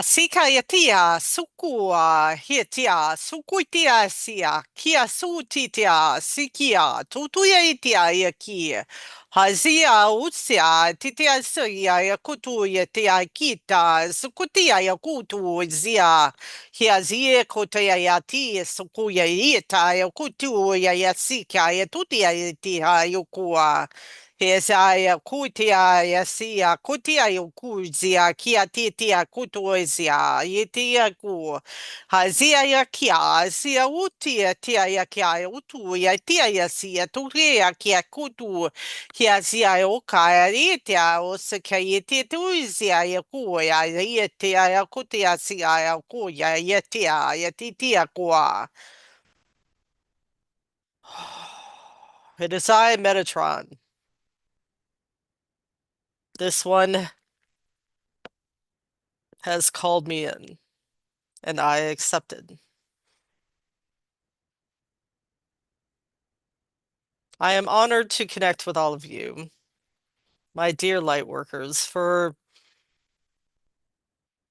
Sika yatia, sukua, hitia, sukuitia sia, kia sutitia, sikia, tutuya itia yakia. Hazia usia, titia sia, yakutu yatia kita, sukutia yakutu zia, hiazia kotea yati, sukuya ita, yakutu yasika, yatutia yatia yukua. Hesaya kutia yasia kutia yukuzia kia titia kutuezia yitia ku hazia yakia sia utia tia yakia utu yatia yasia turia kia kutu hiazia yoka yitia osaka yitia tuizia yaku ya yitia yakutia sia yakuya yitia yatitia kwa. It is I, Metatron. This one has called me in, and I accepted. I am honored to connect with all of you, my dear light workers, for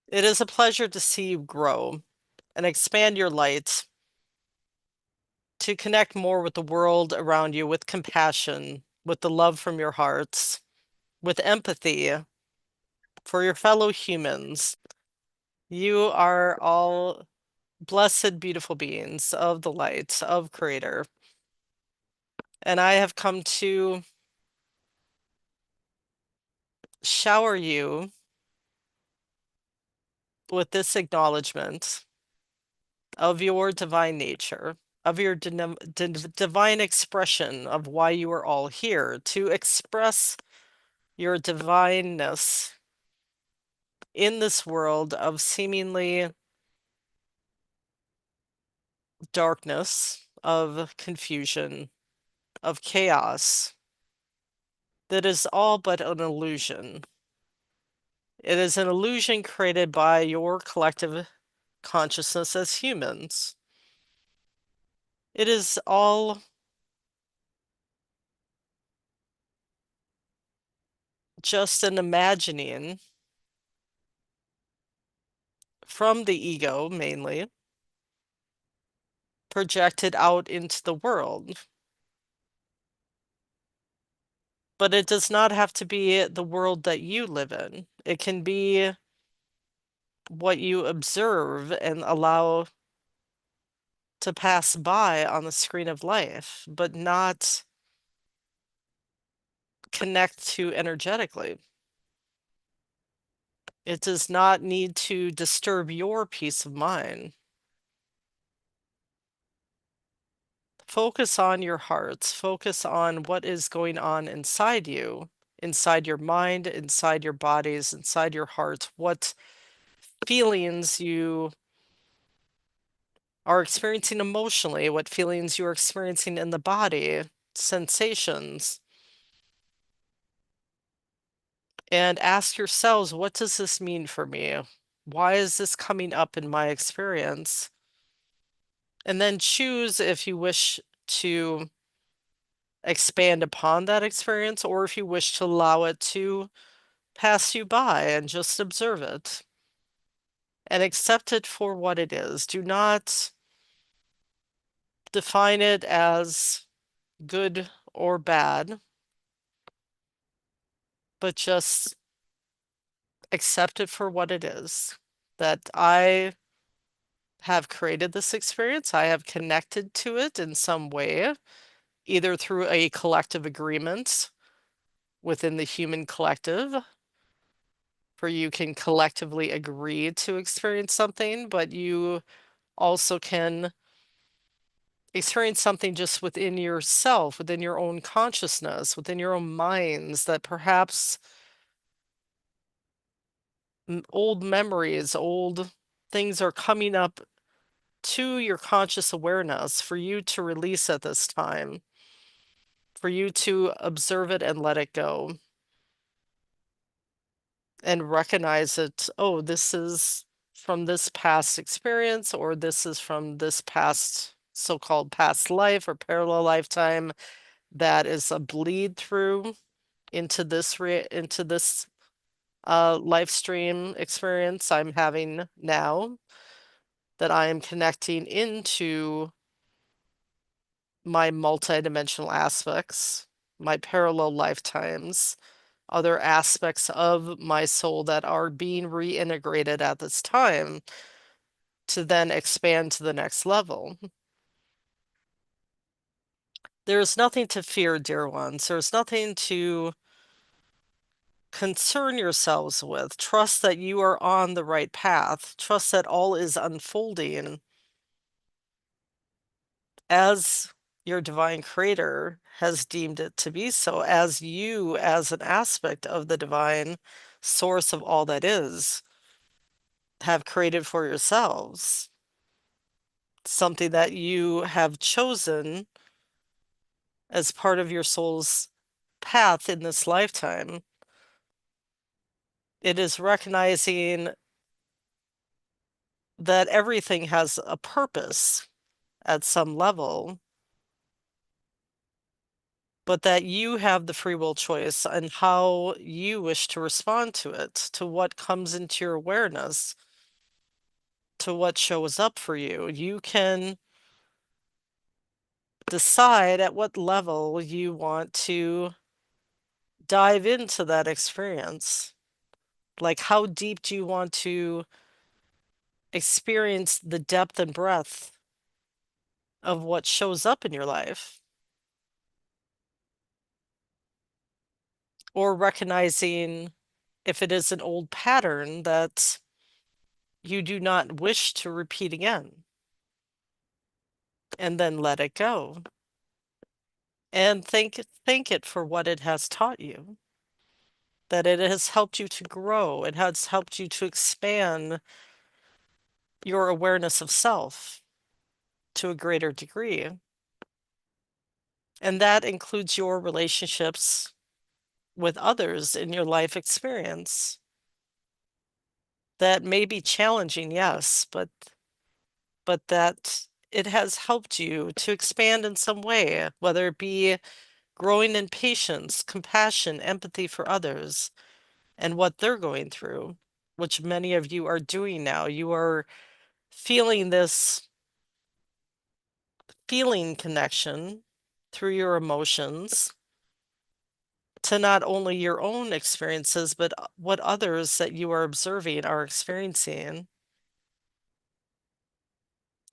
it is a pleasure to see you grow and expand your light, to connect more with the world around you with compassion, with the love from your hearts, with empathy for your fellow humans. You are all blessed, beautiful beings of the light, of Creator. And I have come to shower you with this acknowledgement of your divine nature, of your divine expression of why you are all here, to express your divineness in this world of seemingly darkness, of confusion, of chaos, that is all but an illusion. It is an illusion created by your collective consciousness as humans. It is all just an imagining from the ego, mainly, projected out into the world. But it does not have to be the world that you live in. It can be what you observe and allow to pass by on the screen of life, but not connect to energetically. It does not need to disturb your peace of mind. Focus on your hearts. Focus on what is going on inside you, inside your mind, inside your bodies, inside your heart, what feelings you are experiencing emotionally, what feelings you're experiencing in the body, sensations. And ask yourselves, what does this mean for me? Why is this coming up in my experience? And then choose if you wish to expand upon that experience or if you wish to allow it to pass you by and just observe it and accept it for what it is. Do not define it as good or bad, but just accept it for what it is. That I have created this experience, I have connected to it in some way, either through a collective agreement within the human collective, where you can collectively agree to experience something, but you also can experience something just within yourself, within your own consciousness, within your own minds, that perhaps old memories, old things are coming up to your conscious awareness for you to release at this time, for you to observe it and let it go and recognize it. Oh, this is from this past experience, or this is from this past so-called past life or parallel lifetime that is a bleed through into this live stream experience I'm having now, that I am connecting into my multidimensional aspects, my parallel lifetimes, other aspects of my soul that are being reintegrated at this time to then expand to the next level. There's nothing to fear, dear ones. There's nothing to concern yourselves with. Trust that you are on the right path. Trust that all is unfolding as your divine creator has deemed it to be so, as you, as an aspect of the divine source of all that is, have created for yourselves. Something that you have chosen as part of your soul's path in this lifetime. It is recognizing that everything has a purpose at some level, but that you have the free will choice on how you wish to respond to it, to what comes into your awareness, to what shows up for you. You can decide at what level you want to dive into that experience. Like, how deep do you want to experience the depth and breadth of what shows up in your life? Or recognizing if it is an old pattern that you do not wish to repeat again, and then let it go. And thank it for what it has taught you, that it has helped you to grow, it has helped you to expand your awareness of self to a greater degree. And that includes your relationships with others in your life experience. That may be challenging, yes, but that it has helped you to expand in some way, whether it be growing in patience, compassion, empathy for others and what they're going through, which many of you are doing now. You are feeling this feeling connection through your emotions to not only your own experiences, but what others that you are observing are experiencing,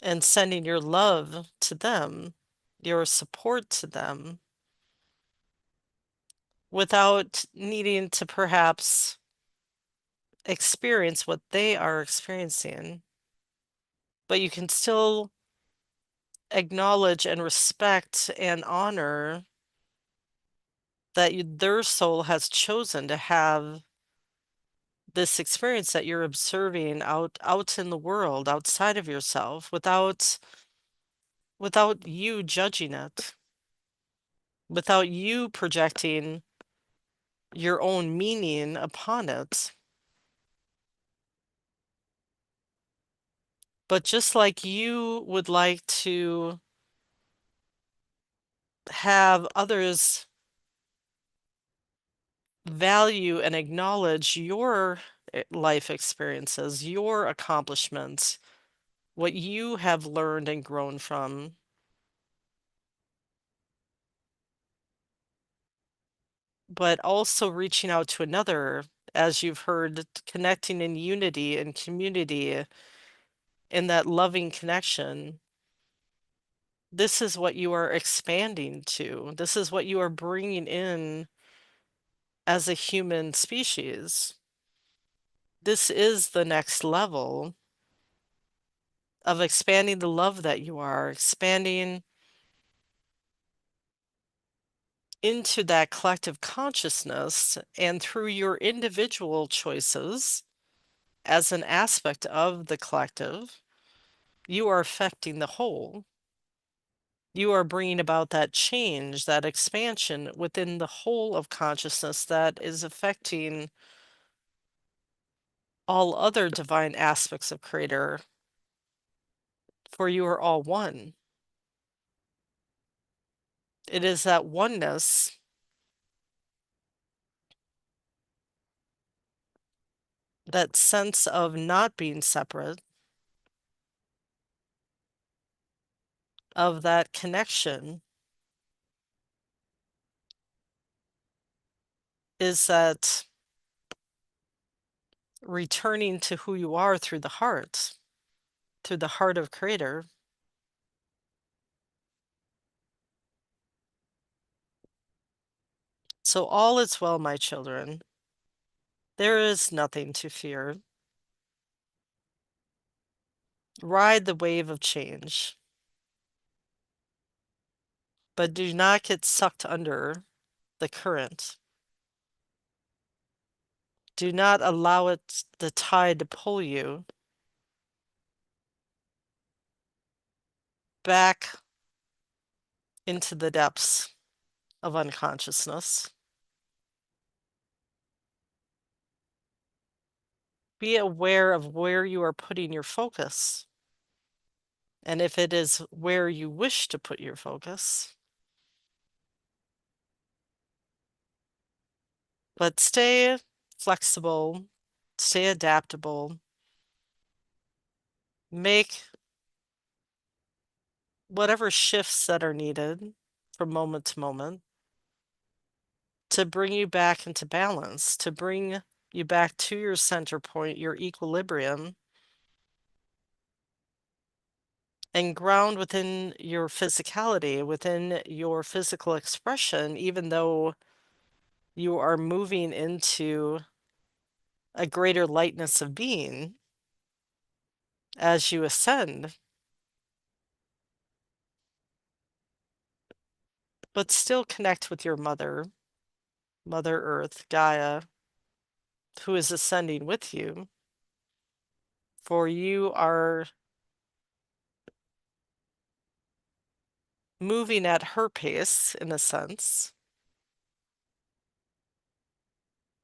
and sending your love to them, your support to them, without needing to perhaps experience what they are experiencing. But you can still acknowledge and respect and honor that their soul has chosen to have this experience that you're observing out in the world, outside of yourself, without you judging it, without you projecting your own meaning upon it. But just like you would like to have others value and acknowledge your life experiences, your accomplishments, what you have learned and grown from, but also reaching out to another, as you've heard, connecting in unity and community, in that loving connection. This is what you are expanding to. This is what you are bringing in as a human species. This is the next level of expanding the love that you are, expanding into that collective consciousness, and through your individual choices as an aspect of the collective, you are affecting the whole. You are bringing about that change, that expansion within the whole of consciousness that is affecting all other divine aspects of Creator, for you are all one. It is that oneness that sense of not being separate, of that connection, is that returning to who you are through the heart of Creator. So all is well, my children. There is nothing to fear. Ride the wave of change, but do not get sucked under the current. Do not allow the tide to pull you back into the depths of unconsciousness. Be aware of where you are putting your focus. And if it is where you wish to put your focus, but stay flexible, stay adaptable, make whatever shifts that are needed from moment to moment to bring you back into balance, to bring you back to your center point, your equilibrium, and ground within your physicality, within your physical expression, even though you are moving into a greater lightness of being as you ascend, but still connect with your mother, Mother Earth, Gaia, who is ascending with you, for you are moving at her pace, in a sense,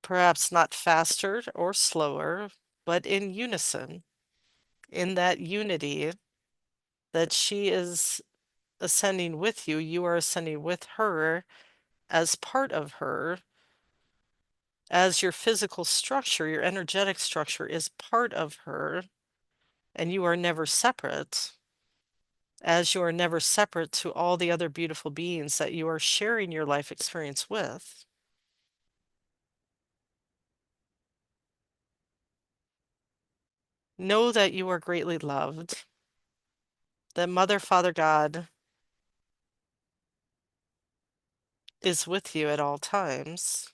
perhaps not faster or slower, but in unison, in that unity that she is ascending with you, you are ascending with her as part of her, as your physical structure, your energetic structure is part of her, and you are never separate, as you are never separate to all the other beautiful beings that you are sharing your life experience with. Know that you are greatly loved, that Mother, Father, God is with you at all times.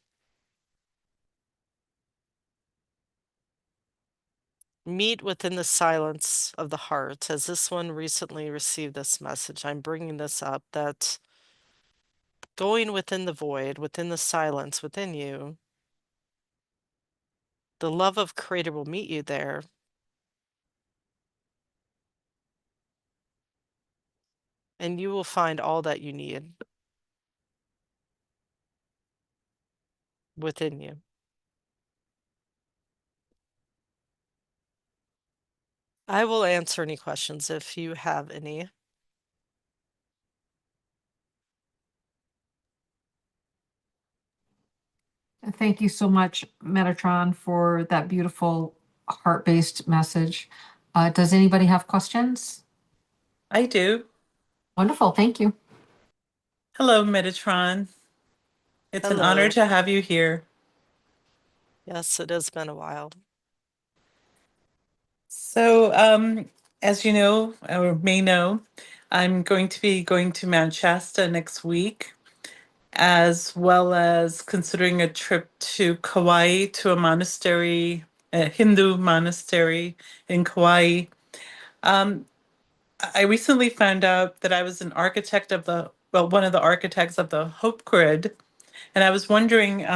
Meet within the silence of the heart. As this one recently received this message, I'm bringing this up, that going within the void, within the silence within you, the love of Creator will meet you there. And you will find all that you need within you. I will answer any questions if you have any. Thank you so much, Metatron, for that beautiful heart-based message. Does anybody have questions? I do. Wonderful, thank you. Hello, Metatron. It's an honor Hello. to have you here. Yes, it has been a while. So, as you know, or may know, I'm going to be going to Mount Shasta next week, as well as considering a trip to Kauai to a monastery, a Hindu monastery in Kauai. Um, I recently found out that I was an architect of one of the architects of the Hope Grid. And I was wondering,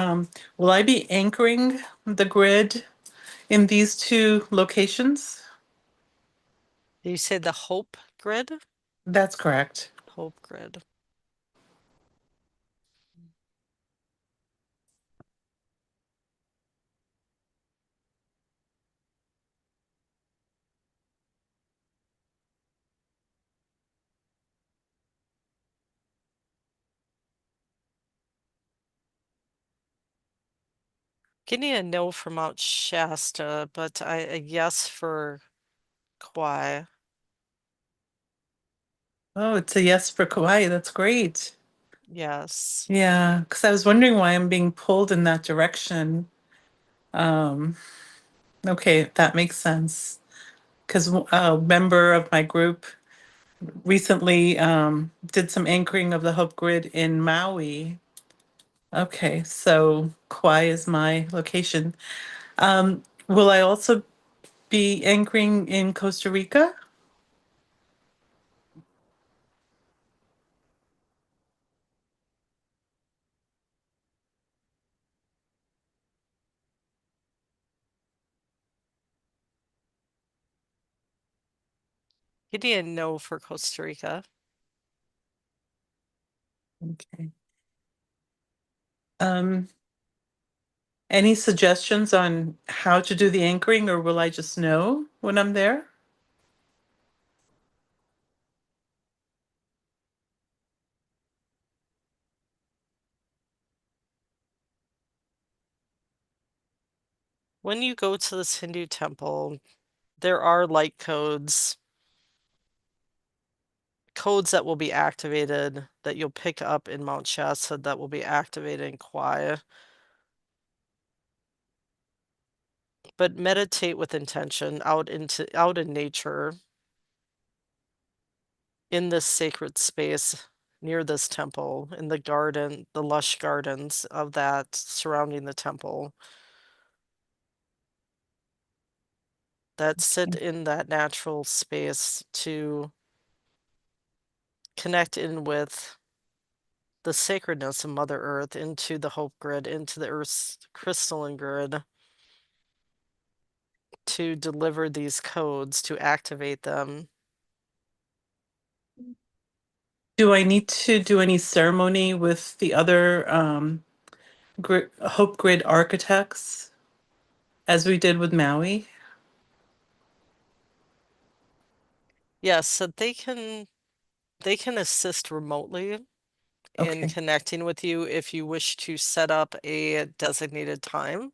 will I be anchoring the grid in these two locations? Did you say the Hope Grid? That's correct. Hope Grid. Getting a no from Mount Shasta, but a yes for Kauai. Oh, it's a yes for Kauai. That's great. Yes. Yeah, because I was wondering why I'm being pulled in that direction. Um, okay, that makes sense. Because a member of my group recently did some anchoring of the Hope Grid in Maui. Okay, so Kauai is my location. Will I also be anchoring in Costa Rica? Getting a no for Costa Rica. Okay. Um, any suggestions on how to do the anchoring, or will I just know when I'm there? When you go to this Hindu temple, there are light codes that will be activated that you'll pick up in Mount Shasta that will be activated in Kauai. But meditate with intention out in nature in this sacred space near this temple, in the garden, the lush gardens of that surrounding the temple that sit in that natural space to connect in with the sacredness of Mother Earth into the Hope Grid, into the Earth's crystalline grid to deliver these codes, to activate them. Do I need to do any ceremony with the other Hope Grid architects as we did with Maui? Yes, so they can assist remotely in Okay. connecting with you if you wish to set up a designated time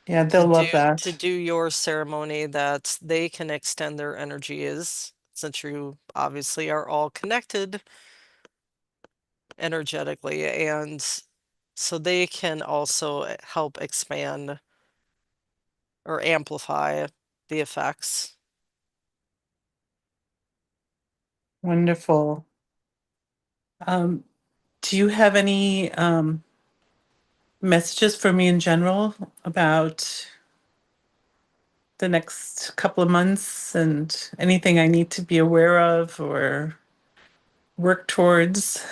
Yeah, to they'll do love to that. do your ceremony that they can extend their energies since you obviously are all connected energetically, and so they can also help expand or amplify the effects. Wonderful. Um, do you have any messages for me in general about the next couple of months and anything I need to be aware of or work towards?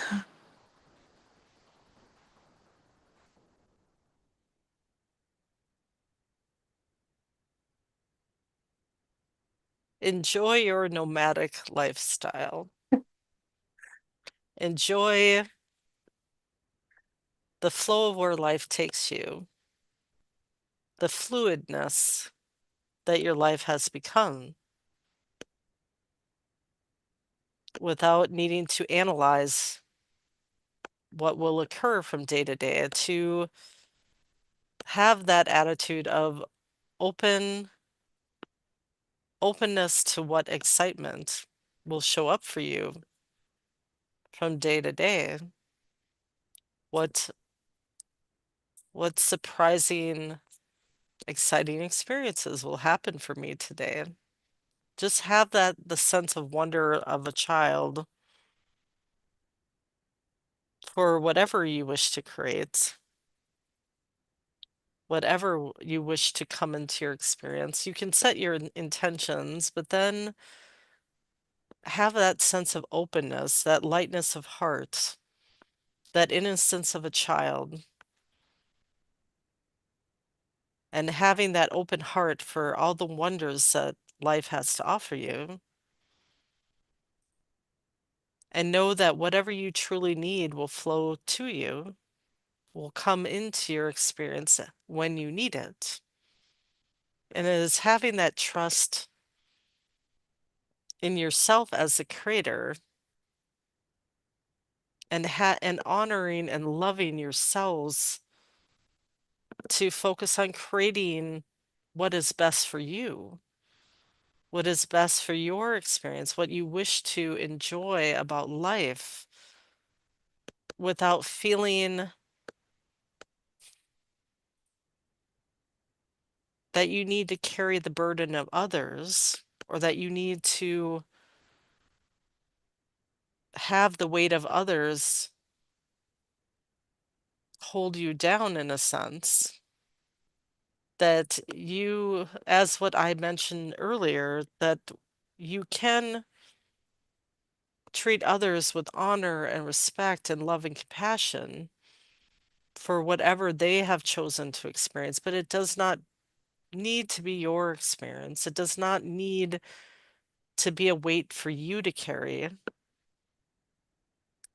Enjoy your nomadic lifestyle. Enjoy the flow of where life takes you, the fluidness that your life has become without needing to analyze what will occur from day to day, to have that attitude of open openness to what excitement will show up for you from day to day. What what surprising, exciting experiences will happen for me today? Just have that the sense of wonder of a child for whatever you wish to create, whatever you wish to come into your experience. You can set your intentions, but then have that sense of openness, that lightness of heart, that innocence of a child, and having that open heart for all the wonders that life has to offer you. And know that whatever you truly need will flow to you, will come into your experience when you need it. And it is having that trust in yourself as the creator and honoring and loving yourselves to focus on creating what is best for you, what is best for your experience, what you wish to enjoy about life without feeling that you need to carry the burden of others or that you need to have the weight of others hold you down in a sense. That you, as what I mentioned earlier, that you can treat others with honor and respect and love and compassion for whatever they have chosen to experience, but it does not need to be your experience. It does not need to be a weight for you to carry.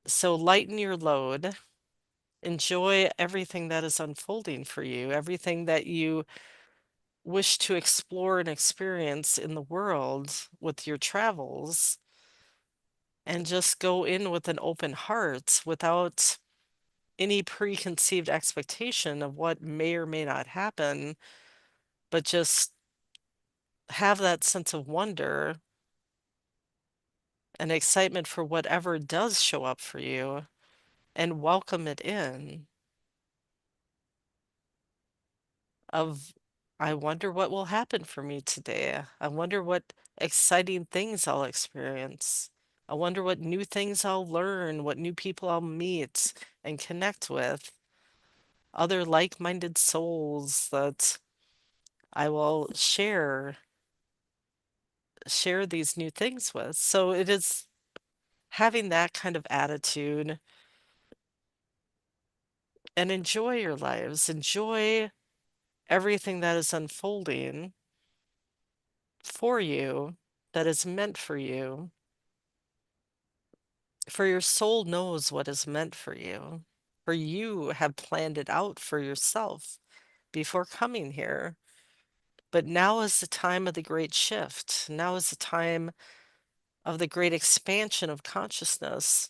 So lighten your load. Enjoy everything that is unfolding for you, everything that you wish to explore and experience in the world with your travels, and just go in with an open heart without any preconceived expectation of what may or may not happen, but just have that sense of wonder and excitement for whatever does show up for you and welcome it in. Of, I wonder what will happen for me today. I wonder what exciting things I'll experience. I wonder what new things I'll learn, what new people I'll meet and connect with. Other like-minded souls that I will share these new things with. So it is having that kind of attitude and enjoy your lives. Enjoy everything that is unfolding for you, that is meant for you. For your soul knows what is meant for you. For you have planned it out for yourself before coming here. But now is the time of the great shift. Now is the time of the great expansion of consciousness.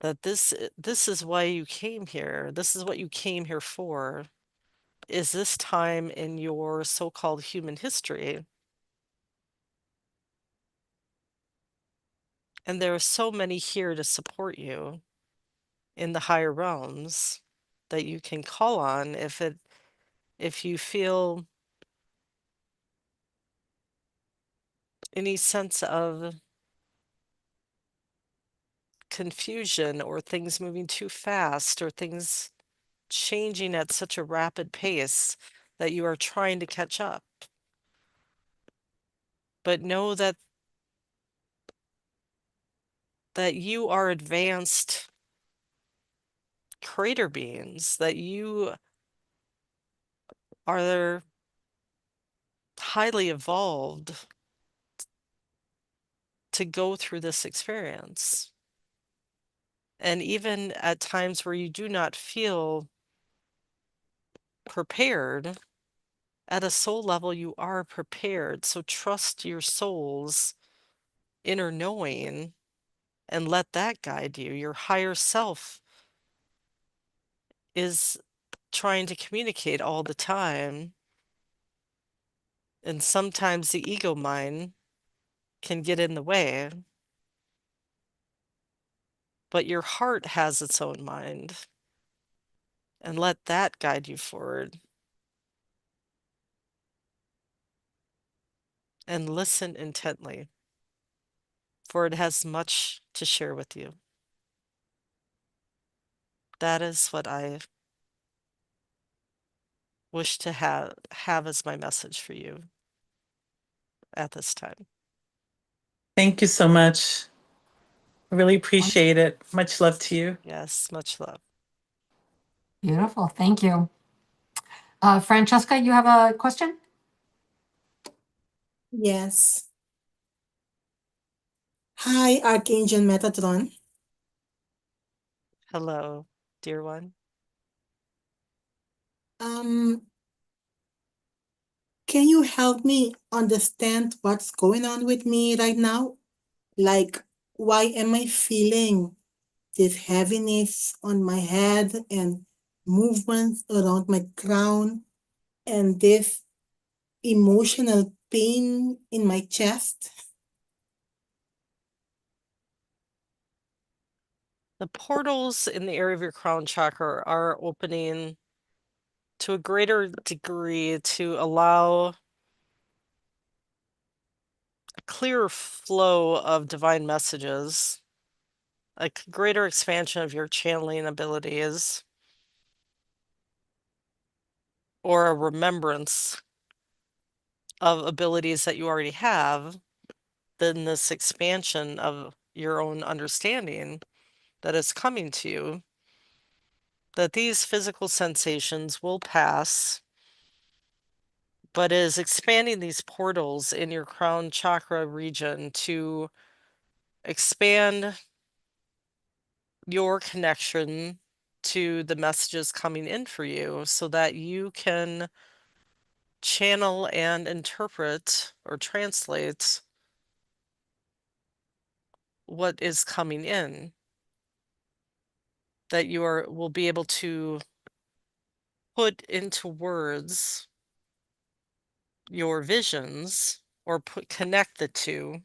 That this is why you came here. This is what you came here for. Is this time in your so-called human history. And there are so many here to support you in the higher realms that you can call on if you feel any sense of confusion or things moving too fast or things changing at such a rapid pace that you are trying to catch up. But know that you are advanced creator beings, that you are highly evolved to go through this experience. And even at times where you do not feel prepared, at a soul level, you are prepared. So trust your soul's inner knowing and let that guide you. Your higher self is trying to communicate all the time. And sometimes the ego mind can get in the way. But your heart has its own mind. And let that guide you forward. And listen intently, for it has much to share with you. That is what I wish to have as my message for you at this time. Thank you so much. I really appreciate it. Much love to you. Yes, much love. Beautiful. Thank you. Francesca, you have a question? Yes. Hi, Archangel Metatron. Hello, dear one. Can you help me understand what's going on with me right now? Like, why am I feeling this heaviness on my head and movements around my crown and this emotional pain in my chest. The portals in the area of your crown chakra are opening to a greater degree to allow a clearer flow of divine messages, a greater expansion of your channeling abilities, or a remembrance of abilities that you already have, then this expansion of your own understanding that is coming to you, that these physical sensations will pass, but is expanding these portals in your crown chakra region to expand your connection to the messages coming in for you so that you can channel and interpret or translate what is coming in, that will be able to put into words your visions or connect the two.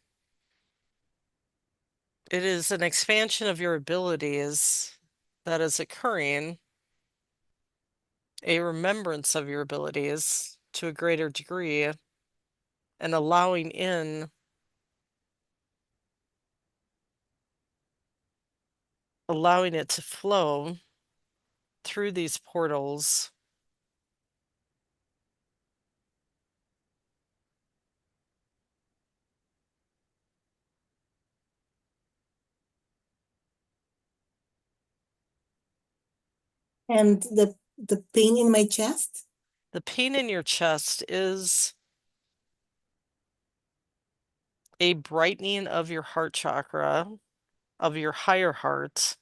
It is an expansion of your abilities that is occurring, a remembrance of your abilities to a greater degree, and allowing it to flow through these portals. And the pain in my chest. The pain in your chest is a brightening of your heart chakra, of your higher heart,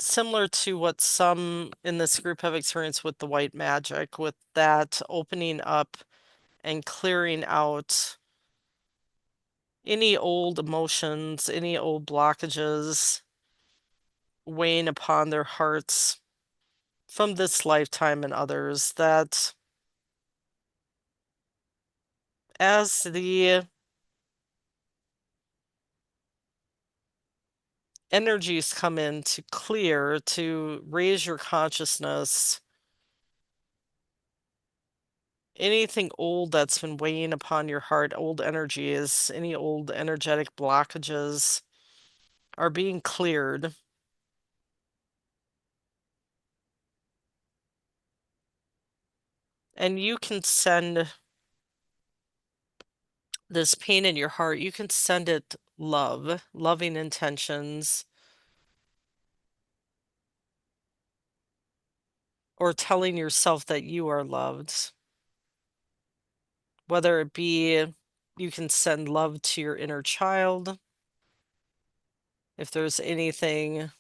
similar to what some in this group have experienced with the white magic, with that opening up and clearing out any old emotions, any old blockages weighing upon their hearts from this lifetime and others, that as the energies come in to clear, to raise your consciousness, anything old that's been weighing upon your heart, old energies, any old energetic blockages are being cleared. And you can send this pain in your heart, you can send it love, loving intentions, or telling yourself that you are loved. Whether it be you can send love to your inner child, if there's anything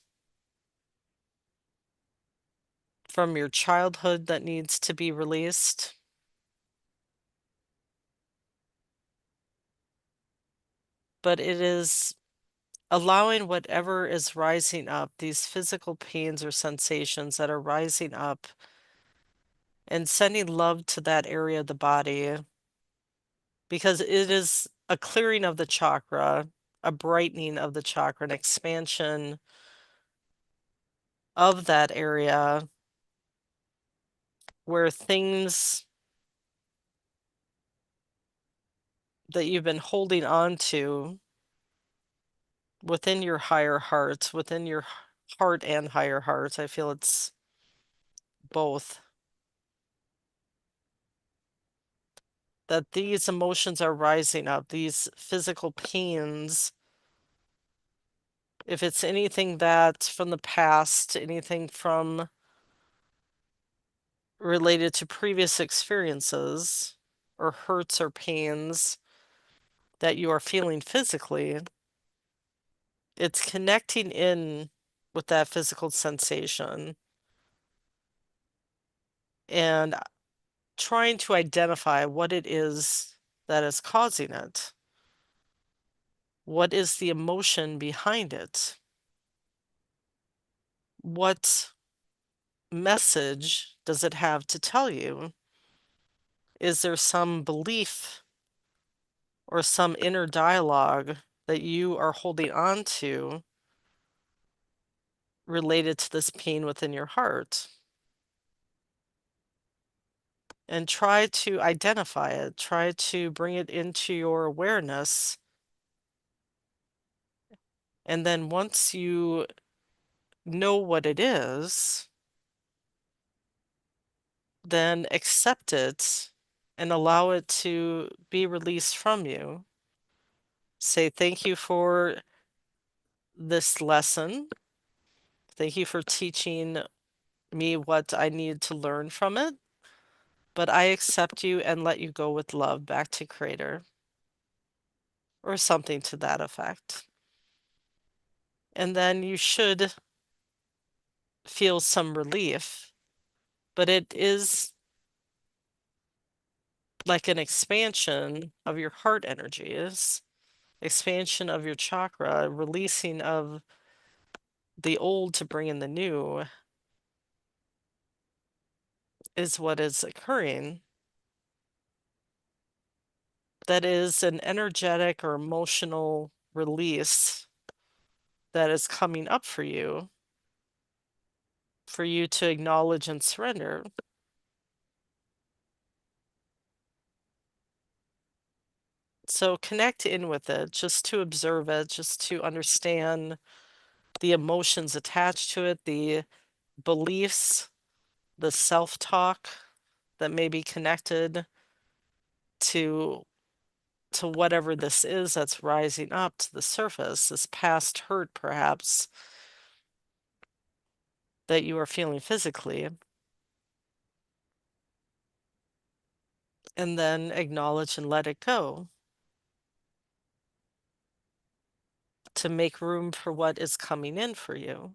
from your childhood that needs to be released. But it is allowing whatever is rising up, these physical pains or sensations that are rising up, and sending love to that area of the body, because it is a clearing of the chakra, a brightening of the chakra, an expansion of that area where things that you've been holding on to within your higher heart, within your heart and higher heart, I feel it's both, that these emotions are rising up, these physical pains. If it's anything that from the past, anything from related to previous experiences or hurts or pains that you are feeling physically, it's connecting in with that physical sensation and trying to identify what it is that is causing it. What is the emotion behind it? What message does it have to tell you? Is there some belief or some inner dialogue that you are holding on to related to this pain within your heart? And try to identify it, try to bring it into your awareness. And then once you know what it is, then accept it and allow it to be released from you. Say, thank you for this lesson. Thank you for teaching me what I need to learn from it. But I accept you and let you go with love back to Creator, or something to that effect. And then you should feel some relief, but it is like an expansion of your heart energies, expansion of your chakra, releasing of the old to bring in the new is what is occurring. That is an energetic or emotional release that is coming up for you to acknowledge and surrender. So connect in with it, just to observe it, just to understand the emotions attached to it, the beliefs, the self-talk that may be connected to whatever this is that's rising up to the surface, this past hurt perhaps that you are feeling physically. And then acknowledge and let it go to make room for what is coming in for you.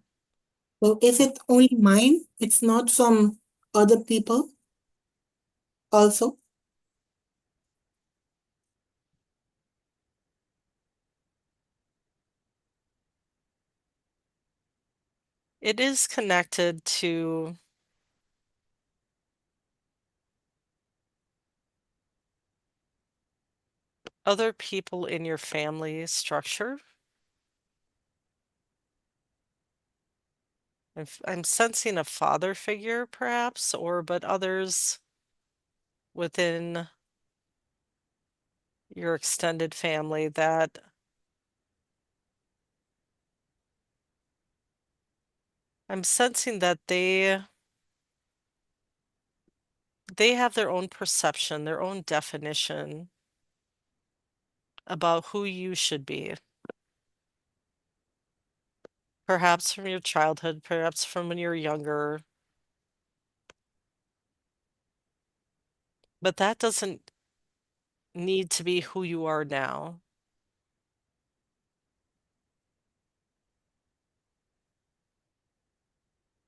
So is it only mine? It's not from other people also? It is connected to other people in your family structure. I'm sensing a father figure perhaps, but others within your extended family that I'm sensing that they have their own perception, their own definition about who you should be. Perhaps from your childhood, perhaps from when you're younger. But that doesn't need to be who you are now.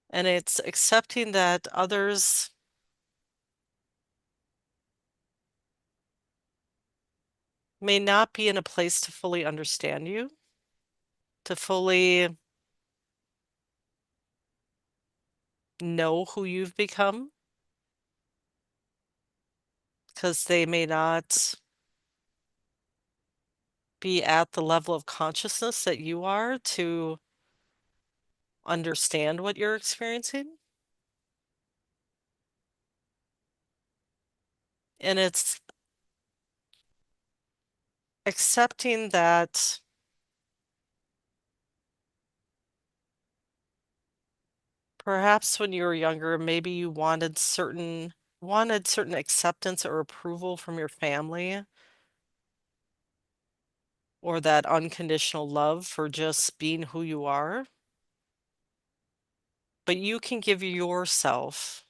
And it's accepting that others may not be in a place to fully understand you, to fully know who you've become, because they may not be at the level of consciousness that you are to understand what you're experiencing. And it's accepting that perhaps when you were younger, maybe you wanted certain acceptance or approval from your family, or that unconditional love for just being who you are. But you can give yourself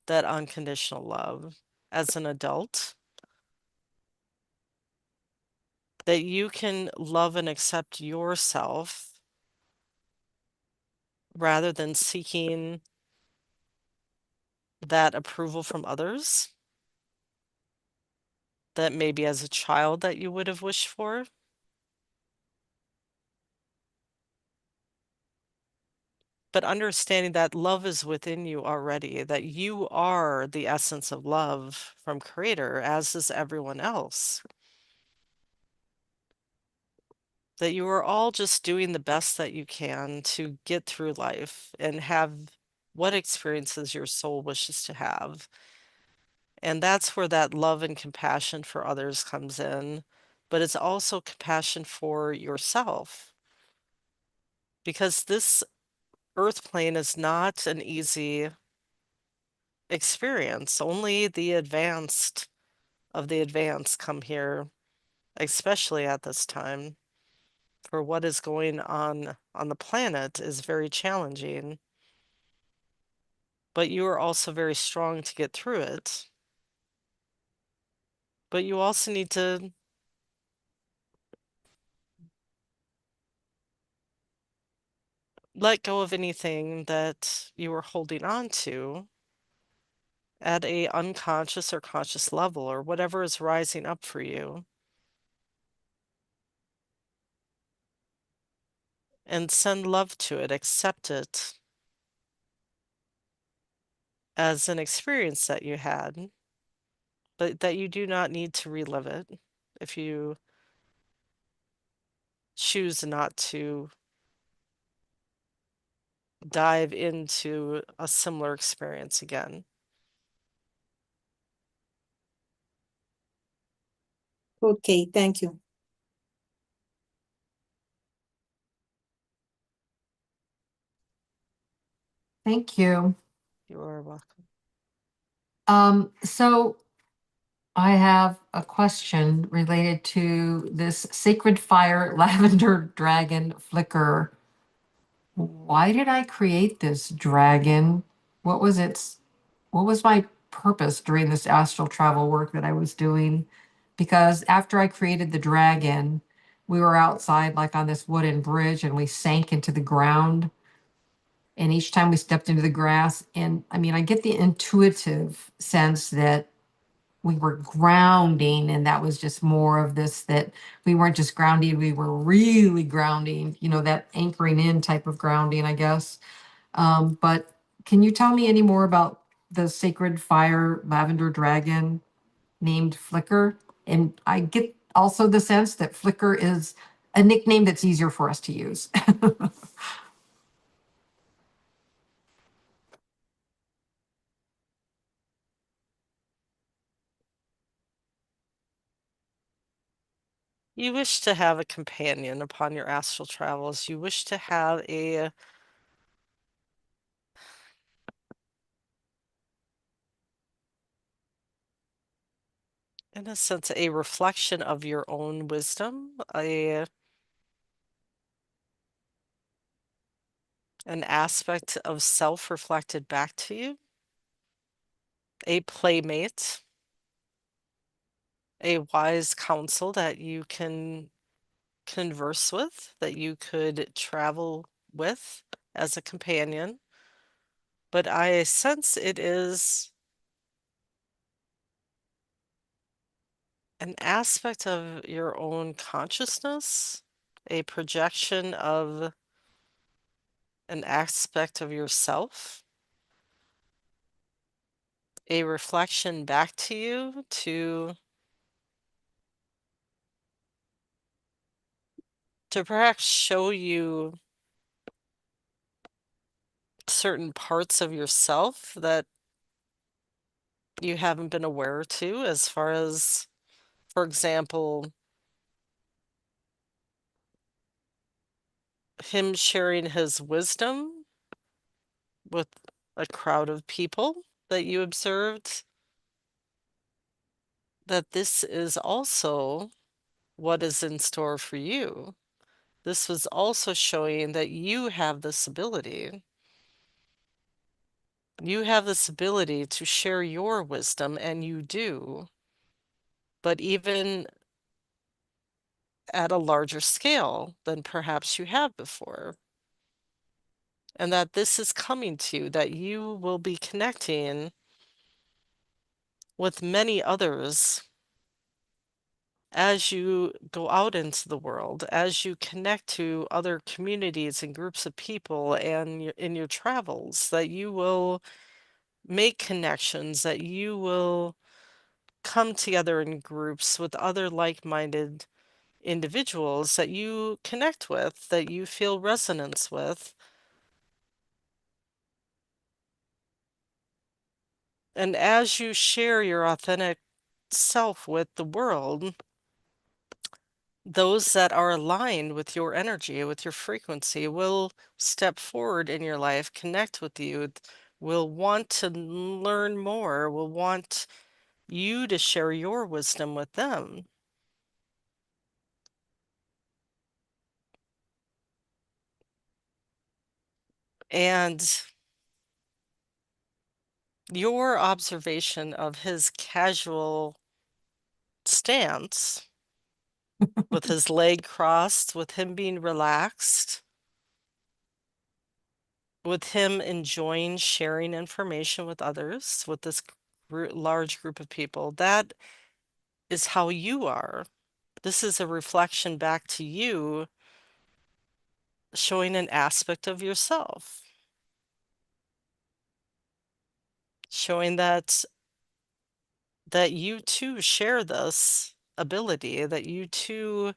that unconditional love as an adult, that you can love and accept yourself rather than seeking that approval from others that maybe as a child that you would have wished for. but understanding that love is within you already, that you are the essence of love from Creator, as is everyone else. That you are all just doing the best that you can to get through life and have what experiences your soul wishes to have. And that's where that love and compassion for others comes in. But it's also compassion for yourself. Because this earth plane is not an easy experience. Only the advanced of the advanced come here, especially at this time. For what is going on the planet is very challenging. But you are also very strong to get through it. But you also need to let go of anything that you are holding on to at a unconscious or conscious level, or whatever is rising up for you, and send love to it, accept it as an experience that you had, but that you do not need to relive it if you choose not to dive into a similar experience again. Okay, thank you. Thank you. You are welcome. So I have a question related to this sacred fire lavender dragon flicker. Why did I create this dragon? What was what was my purpose during this astral travel work that I was doing? Because after I created the dragon, we were outside like on this wooden bridge and we sank into the ground. And each time we stepped into the grass, and I mean, I get the intuitive sense that we were grounding, and that was just more of this, that we weren't just grounding, we were really grounding, that anchoring in type of grounding, I guess. But can you tell me any more about the sacred fire lavender dragon named Flicker? And I get also the sense that Flicker is a nickname that's easier for us to use. You wish to have a companion upon your astral travels. You wish to have in a sense, a reflection of your own wisdom, an aspect of self reflected back to you, a playmate, a wise counsel that you can converse with, that you could travel with as a companion. But I sense it is an aspect of your own consciousness, a projection of an aspect of yourself, a reflection back to you to perhaps show you certain parts of yourself that you haven't been aware to, as far as, for example, him sharing his wisdom with a crowd of people that you observed, that this is also what is in store for you. This was also showing that you have this ability. You have this ability to share your wisdom, and you do, but even at a larger scale than perhaps you have before. And that this is coming to you, that you will be connecting with many others as you go out into the world, as you connect to other communities and groups of people and in your travels, that you will make connections, that you will come together in groups with other like-minded individuals that you connect with, that you feel resonance with. And as you share your authentic self with the world, those that are aligned with your energy, with your frequency, will step forward in your life, connect with you, will want to learn more, will want you to share your wisdom with them. And your observation of his casual stance, with his leg crossed, with him being relaxed, with him enjoying sharing information with others, with this large group of people, that is how you are. This is a reflection back to you, showing an aspect of yourself, showing that you too share this ability, that you too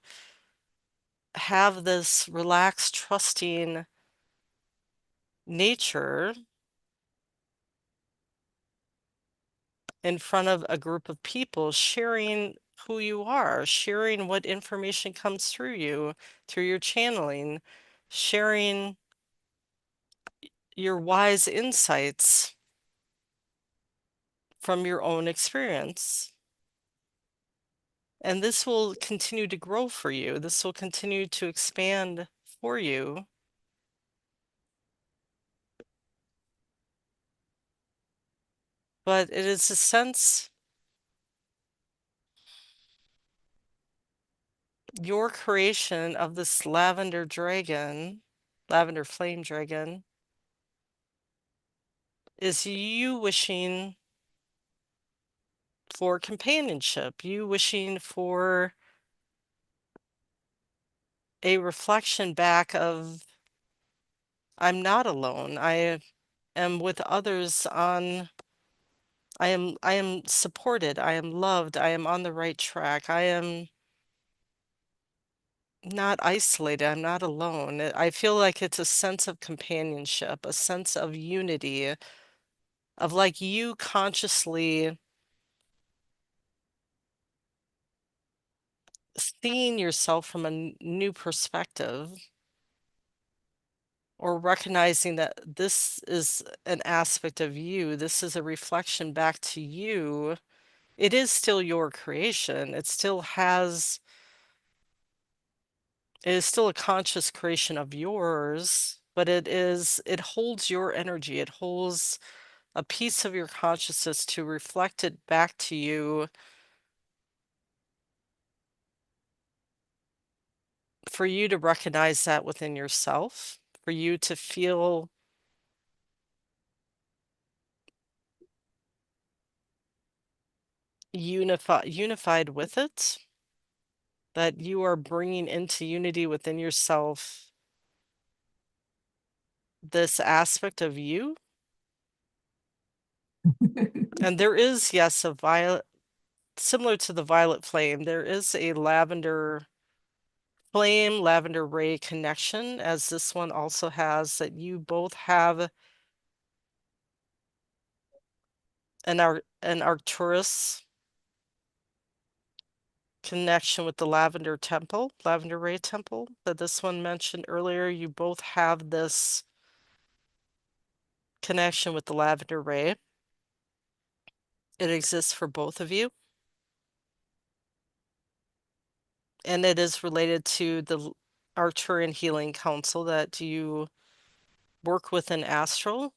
have this relaxed, trusting nature in front of a group of people, sharing who you are, sharing what information comes through you, through your channeling, sharing your wise insights from your own experience. And this will continue to grow for you. This will continue to expand for you. But it is a sense, your creation of this lavender dragon, lavender flame dragon, is you wishing for companionship, you wishing for a reflection back of, I'm not alone. I am with others on, I am supported, I am loved, I am on the right track. I am not isolated, I'm not alone. I feel like it's a sense of companionship, a sense of unity, of like you consciously seeing yourself from a new perspective, or recognizing that this is an aspect of you, this is a reflection back to you. It is still your creation. It is still a conscious creation of yours, but it holds your energy. It holds a piece of your consciousness to reflect it back to you, for you to recognize that within yourself, for you to feel unified with it, that you are bringing into unity within yourself this aspect of you. And there is, yes, a violet, similar to the violet flame, there is a lavender flame, lavender ray connection, as this one also has, that you both have an Arcturus connection with the lavender temple, lavender ray temple, that this one mentioned earlier. You both have this connection with the lavender ray. It exists for both of you. And it is related to the Arcturian Healing Council that you work with in astral.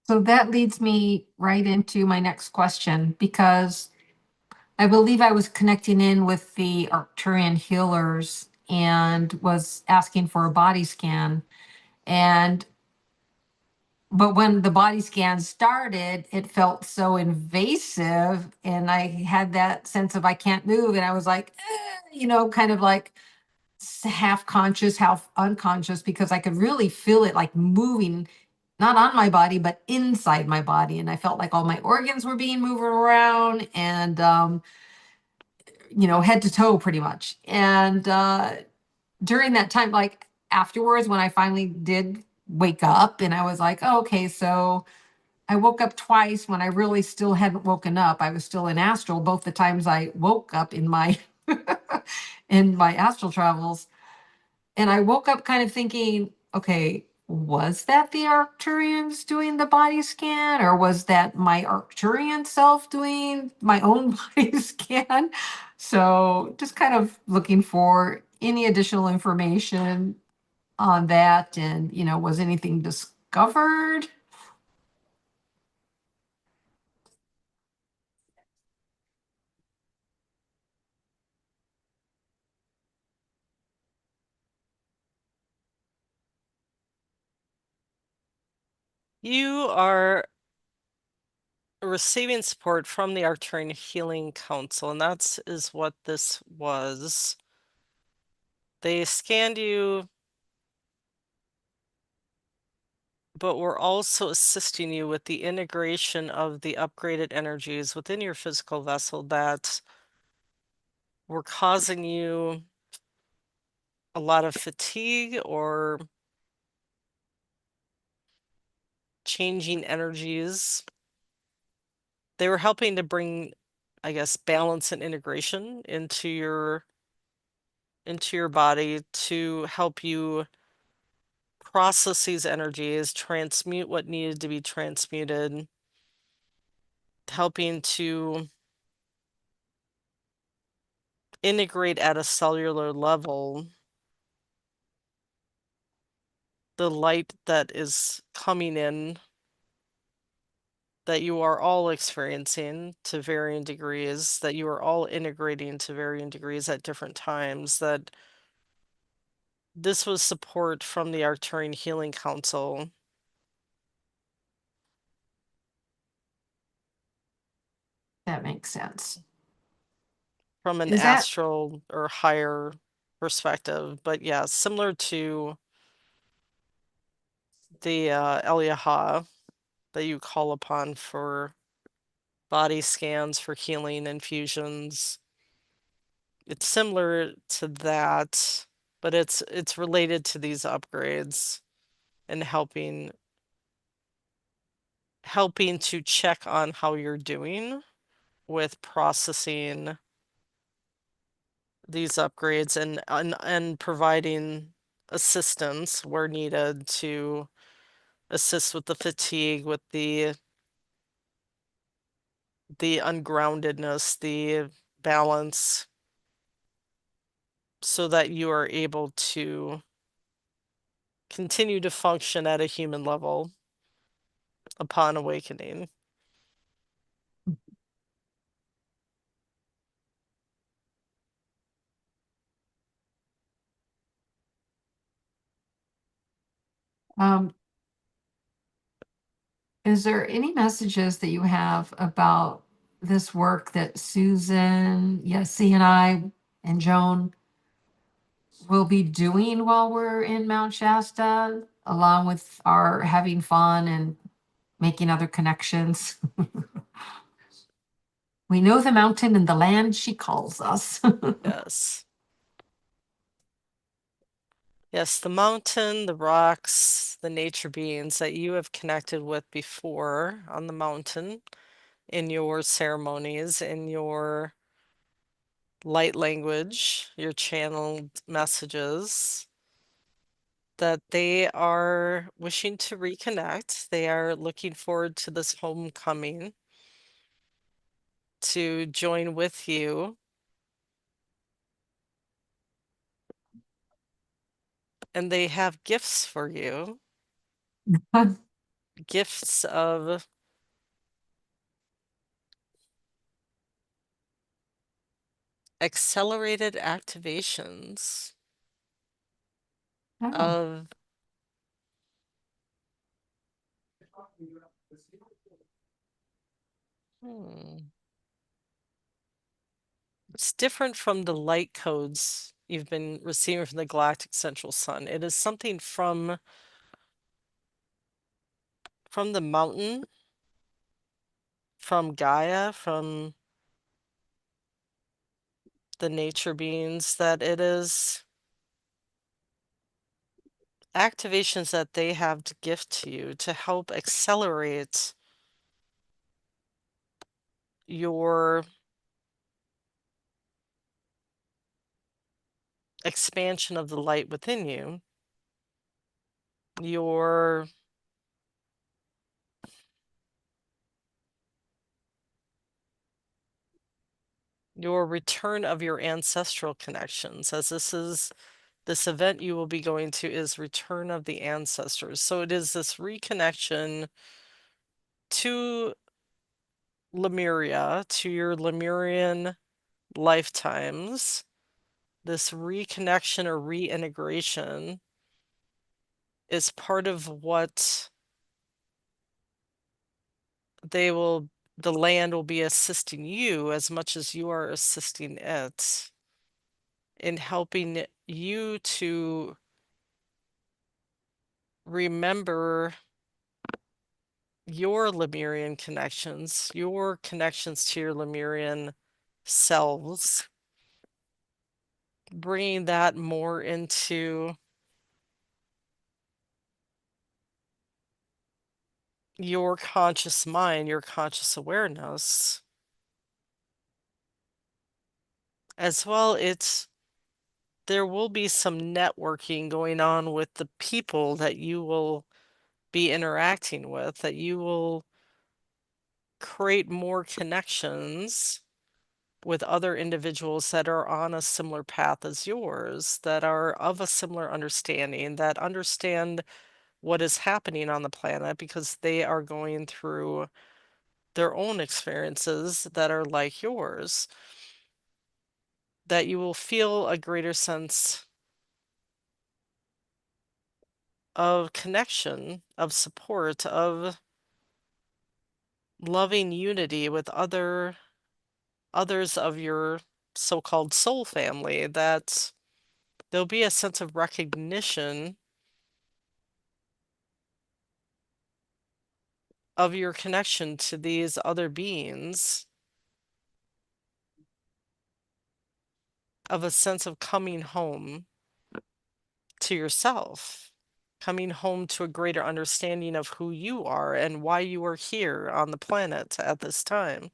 So that leads me right into my next question, because I believe I was connecting in with the Arcturian healers and was asking for a body scan. And but when the body scan started, it felt so invasive, and I had that sense of I can't move, and I was like, kind of like half conscious, half unconscious, because I could really feel it like moving, not on my body, but inside my body. And I felt like all my organs were being moved around, and, head to toe pretty much. And during that time, like afterwards, when I finally did wake up and I was like, oh, okay, so I woke up twice when I really still hadn't woken up. I was still in astral both the times I woke up in my in my astral travels. And I woke up kind of thinking, okay, was that the Arcturians doing the body scan, or was that my Arcturian self doing my own body scan? So just kind of looking for any additional information on that, and was anything discovered? You are receiving support from the Arcturian Healing Council, and that's is what this was. They scanned you, but we're also assisting you with the integration of the upgraded energies within your physical vessel that were causing you a lot of fatigue or changing energies. They were helping to bring, I guess, balance and integration into your body to help you process these energies, transmute what needed to be transmuted, helping to integrate at a cellular level the light that is coming in that you are all experiencing to varying degrees, that you are all integrating to varying degrees at different times, that this was support from the Arcturian Healing Council That makes sense. from an Is that astral or higher perspective. But yeah, similar to the Eliaha that you call upon for body scans, for healing infusions. It's similar to that, but it's related to these upgrades and helping to check on how you're doing with processing these upgrades and providing assistance where needed to assist with the fatigue, with the ungroundedness, the balance, so that you are able to continue to function at a human level upon awakening. um, is there any messages that you have about this work that Susan, Yessie, and I, and Joan will be doing while we're in Mount Shasta, along with our having fun and making other connections? We know the mountain and the land she calls us. Yes. Yes, the mountain, the rocks, the nature beings that you have connected with before on the mountain in your ceremonies, in your light language, your channeled messages, that they are wishing to reconnect. They are looking forward to this homecoming to join with you. And they have gifts for you, gifts of accelerated activations Oh, of It's different from the light codes you've been receiving from the galactic central sun. It is something from the mountain, from Gaia, from the nature beings, that it is activations that they have to gift to you to help accelerate your expansion of the light within you, your return of your ancestral connections, as this event you will be going to is return of the ancestors. So it is this reconnection to Lemuria, to your Lemurian lifetimes, this reconnection or reintegration is part of what the land will be assisting you as much as you are assisting it in helping you to remember your Lemurian connections, your connections to your Lemurian selves, bringing that more into your conscious mind, your conscious awareness. As well, there will be some networking going on with the people that you will be interacting with, that you will create more connections with other individuals that are on a similar path as yours, that are of a similar understanding, that understand what is happening on the planet because they are going through their own experiences that are like yours, that you will feel a greater sense of connection, of support, of loving unity with others of your so-called soul family, that there'll be a sense of recognition of your connection to these other beings, of a sense of coming home to yourself, coming home to a greater understanding of who you are and why you are here on the planet at this time.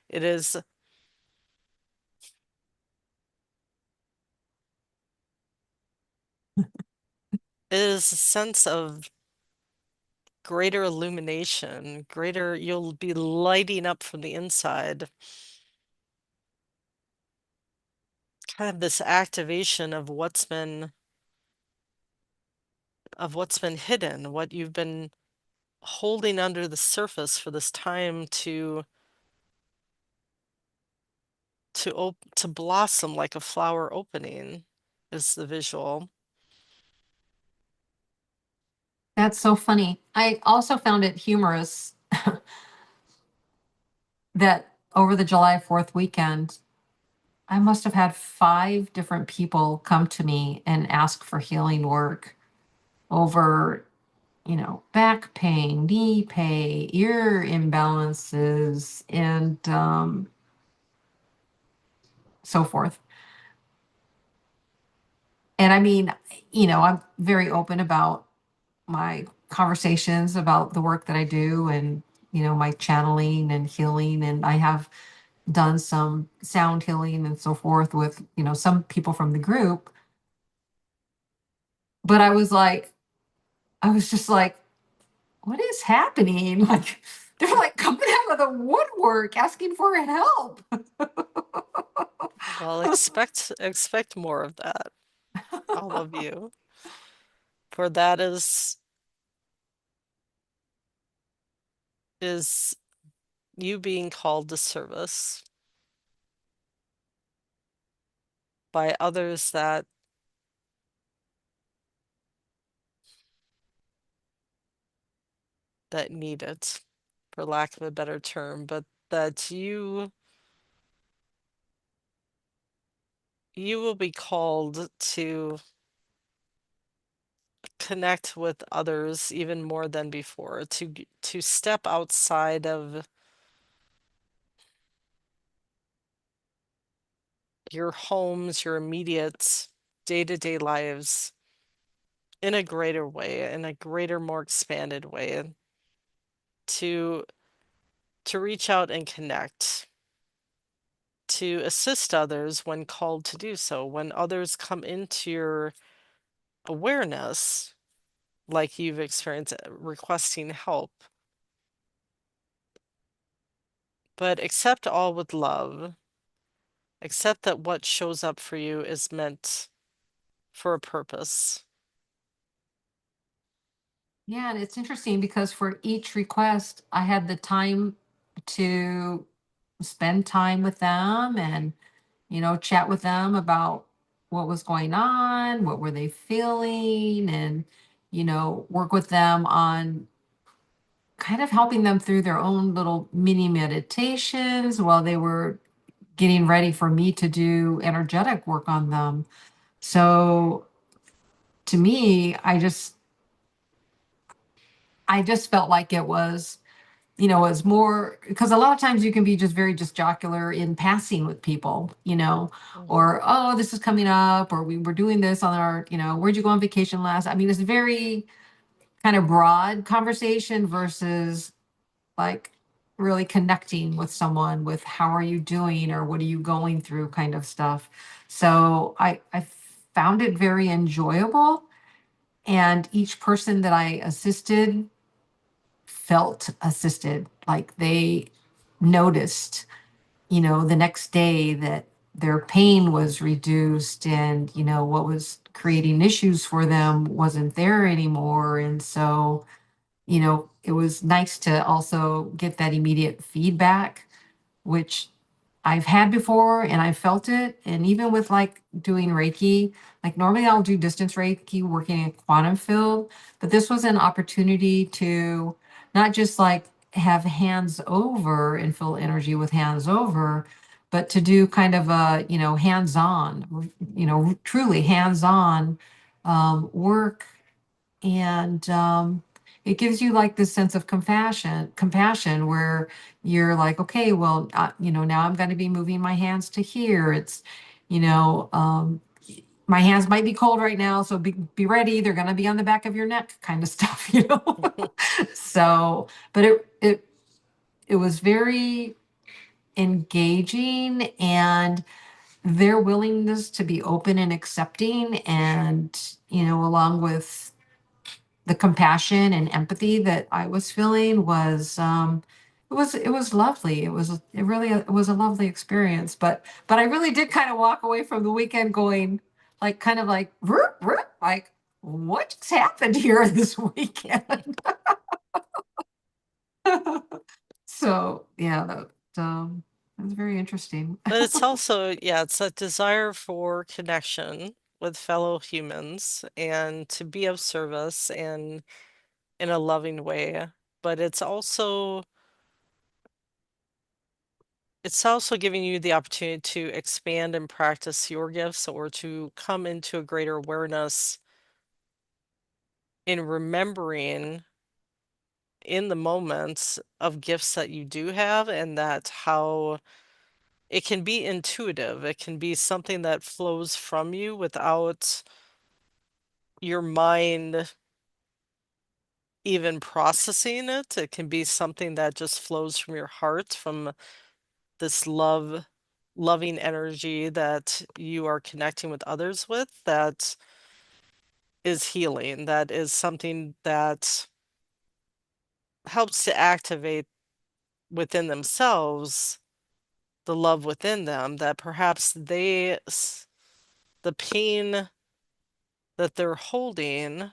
It is a sense of greater illumination, you'll be lighting up from the inside. Kind of this activation of what's been hidden, what you've been holding under the surface for this time to blossom like a flower opening is the visual. That's so funny. I also found it humorous that over the July 4th weekend, I must have had 5 different people come to me and ask for healing work over, back pain, knee pain, ear imbalances, and so forth. And I mean, I'm very open about my conversations about the work that I do and, my channeling and healing. And I have done some sound healing and so forth with, some people from the group. But I was just like, what is happening? Like, they're like coming out of the woodwork asking for help. Well, expect more of that, all of you. For that is you being called to service by others that need it, for lack of a better term, but that you will be called to connect with others even more than before, to step outside of your homes, your immediate day-to-day lives in a greater way, in a greater, more expanded way, to reach out and connect, to assist others when called to do so, when others come into your awareness, like you've experienced requesting help. But accept all with love. Accept that what shows up for you is meant for a purpose. Yeah, and it's interesting because for each request, I had the time to spend time with them and, chat with them about what was going on, what were they feeling, and, work with them on kind of helping them through their own little mini meditations while they were getting ready for me to do energetic work on them. So to me, I just felt like it was, was more because a lot of times you can be just very just jocular in passing with people, Mhm. or, oh, this is coming up, or we were doing this on our, where'd you go on vacation last? I mean, it's very kind of broad conversation versus like really connecting with someone with how are you doing or what are you going through kind of stuff. So I found it very enjoyable. And each person that I assisted felt assisted, like they noticed, the next day that their pain was reduced and, what was creating issues for them wasn't there anymore. And so, it was nice to also get that immediate feedback, which I've had before and I felt it. And even with like doing Reiki, like normally I'll do distance Reiki working in quantum field, but this was an opportunity to not just like have hands over and feel energy with hands over, but to do kind of a, hands on, truly hands on work. And it gives you like this sense of compassion where you're like, okay, well, now I'm going to be moving my hands to here. It's, you know, um, my hands might be cold right now, so be ready. They're going to be on the back of your neck, kind of stuff, So, but it was very engaging, and their willingness to be open and accepting, and along with the compassion and empathy that I was feeling was it was lovely. It was a lovely experience. But I really did kind of walk away from the weekend going like kind of like "Root, root," like what just happened here this weekend? So yeah, that was very interesting. But it's also, yeah, it's a desire for connection with fellow humans and to be of service and in a loving way. But it's also giving you the opportunity to expand and practice your gifts or to come into a greater awareness in remembering in the moments of gifts that you do have, and that how it can be intuitive. It can be something that flows from you without your mind even processing it. It can be something that just flows from your heart, from this loving energy that you are connecting with others with, that is healing, that is something that helps to activate within themselves the love within them, that perhaps the pain that they're holding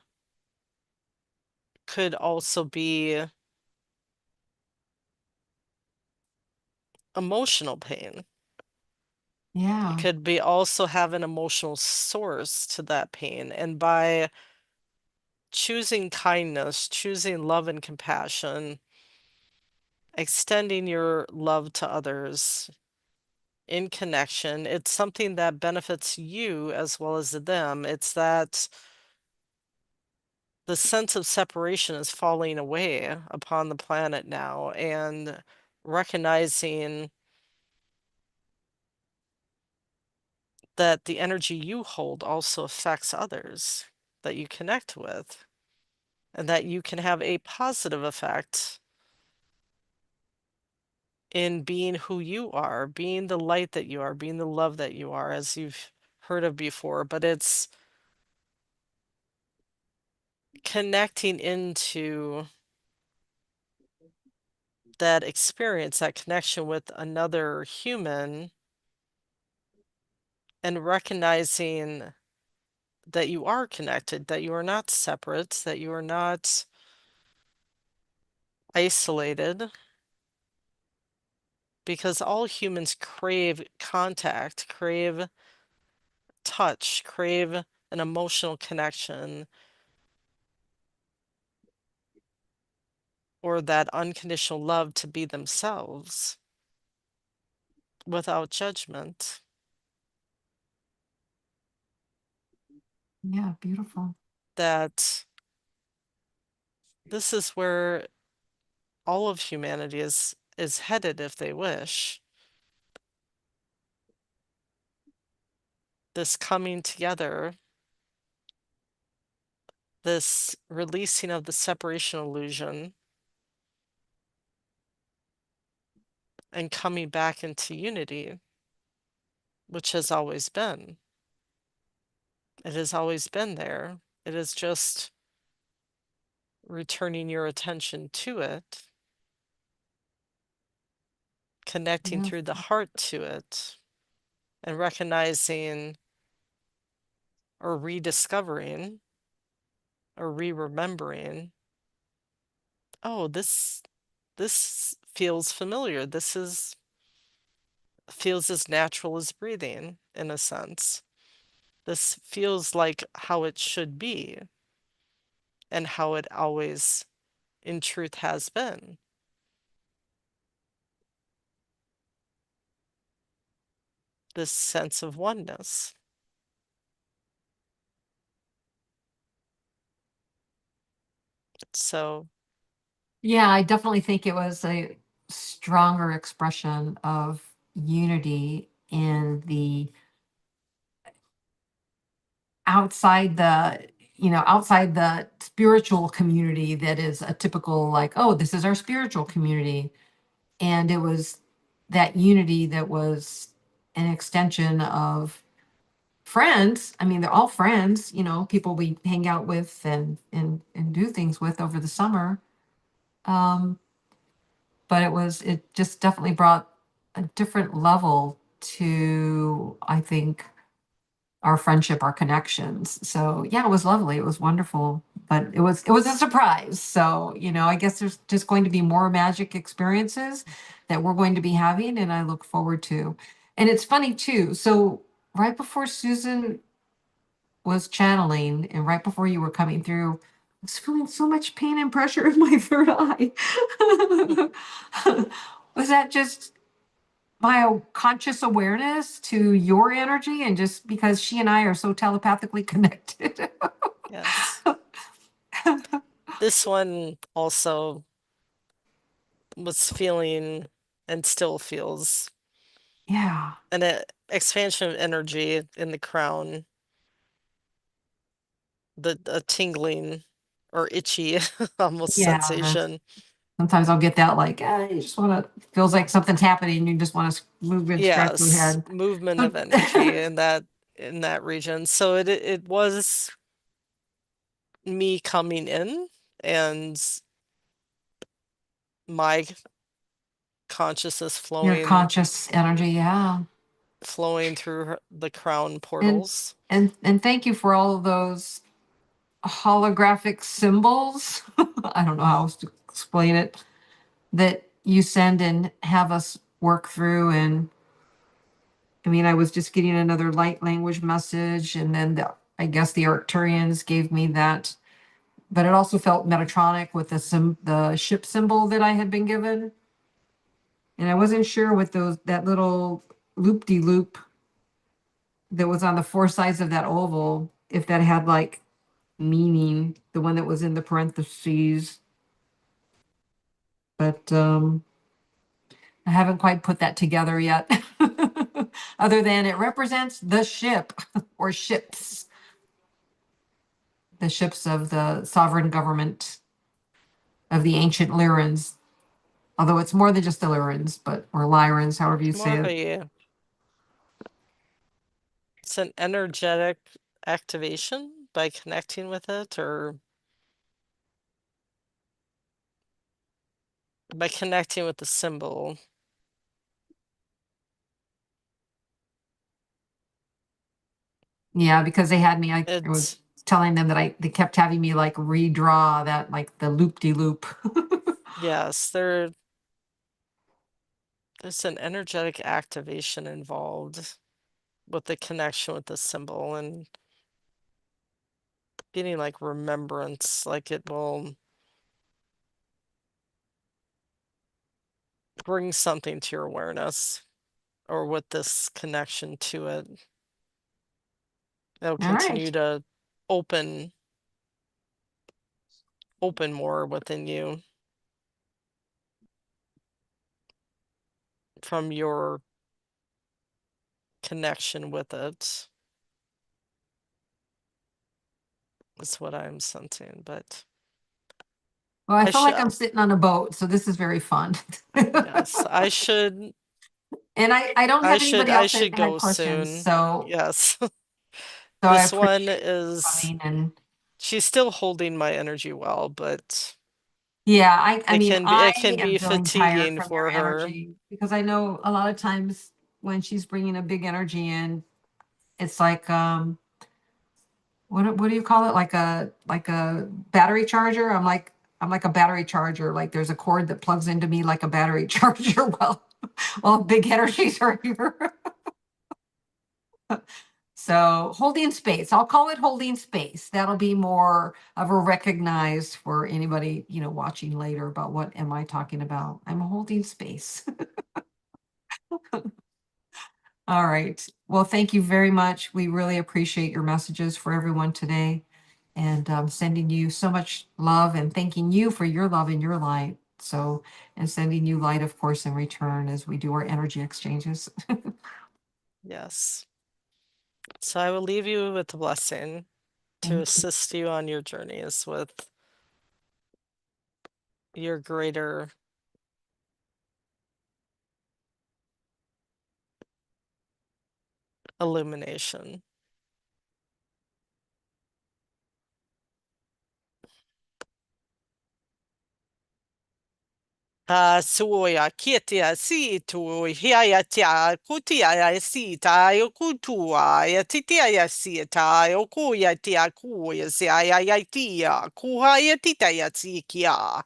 could also be emotional pain. It Yeah. could be also have an emotional source to that pain. And by choosing kindness, choosing love and compassion, extending your love to others in connection. It's something that benefits you as well as them. It's that the sense of separation is falling away upon the planet now, and recognizing that the energy you hold also affects others that you connect with, and that you can have a positive effect in being who you are, being the light that you are, being the love that you are, as you've heard of before. But it's connecting into that experience, that connection with another human, and recognizing that you are connected, that you are not separate, that you are not isolated, because all humans crave contact, crave touch, crave an emotional connection, or that unconditional love to be themselves without judgment. Yeah, beautiful. That this is where all of humanity is headed if they wish. This coming together, this releasing of the separation illusion, and coming back into unity, which has always been. It has always been there. It is just returning your attention to it, connecting through the Beautiful. heart to it, and recognizing or rediscovering or re-remembering, oh, this feels familiar. Feels as natural as breathing, in a sense. This feels like how it should be and how it always in truth has been. This sense of oneness. So Yeah, I definitely think it was a stronger expression of unity in the outside the spiritual community that is a typical, like, oh, this is our spiritual community. And it was that unity that was an extension of friends. I mean, they're all friends, people we hang out with and do things with over the summer. Um, but it just definitely brought a different level to, I think, our friendship, our connections. So yeah, it was lovely. It was wonderful, but it was a surprise. So, I guess there's just going to be more magic experiences that we're going to be having, and I look forward to. And it's funny too. So right before Susan was channeling and right before you were coming through, I was feeling so much pain and pressure in my third eye. Was that just my conscious awareness to your energy, and just because she and I are so telepathically connected? yes, this one also was feeling and still feels Yeah. an expansion of energy in the crown, the a tingling or itchy almost Yeah. sensation. Sometimes I'll get that, like, you just want to, feels like something's happening. You just want to move and scratch your Yes, head. movement So, of energy in that region. So it was me coming in and my consciousness your conscious energy. Yeah. flowing through the crown And, portals. and thank you for all of those holographic symbols. I don't know how else to explain it, that you send and have us work through. And I mean, I was just getting another light language message, and then I guess the Arcturians gave me that, but it also felt Metatronic with the ship symbol that I had been given. And I wasn't sure with that little loop-de-loop that was on the four sides of that oval, if that had like meaning, the one that was in the parentheses. But I haven't quite put that together yet. Other than it represents the ship or ships, the ships of the sovereign government of the ancient Lyrans. Although it's more than just the Lyrans, but or Lyrans, however you More say of it. it's an energetic activation by connecting with it, or by connecting with the symbol. Yeah, because they had me, I was It's, telling them that they kept having me like redraw that, like the loop-de-loop. yes, there's an energetic activation involved with the connection with the symbol and getting like remembrance, like it will bring something to your awareness, or with this connection to it. It'll All right. continue to open more within you from your connection with it. Is what I'm sensing, but Well, I I feel should, like I'm sitting on a boat, so this is very fun. yes, And I don't have anybody I else that should had go questions, soon. so Yes. I This one appreciate is, coming. And she's still holding my energy well, but yeah, I mean, I it can am be feeling tired fatiguing from your for her. energy because I know a lot of times when she's bringing a big energy in, it's like what do you call it? Like a battery charger. I'm like a battery charger. Like there's a cord that plugs into me like a battery charger. Well, big energies are here. So holding space, I'll call it holding space. That'll be more of a recognized for anybody, watching later about what am I talking about. I'm holding space. All right. Well, thank you very much. We really appreciate your messages for everyone today, and sending you so much love and thanking you for your love and your light. So, and sending you light, of course, in return as we do our energy exchanges. Yes. So I will leave you with a blessing to Thank you. assist you on your journeys with your greater illumination. Suoja kietia situ hiaja tia kutia ja sita jo kutua ja titia ja sieta jo kuja tia kuja sia ja tia kuha ja tita ja sikia.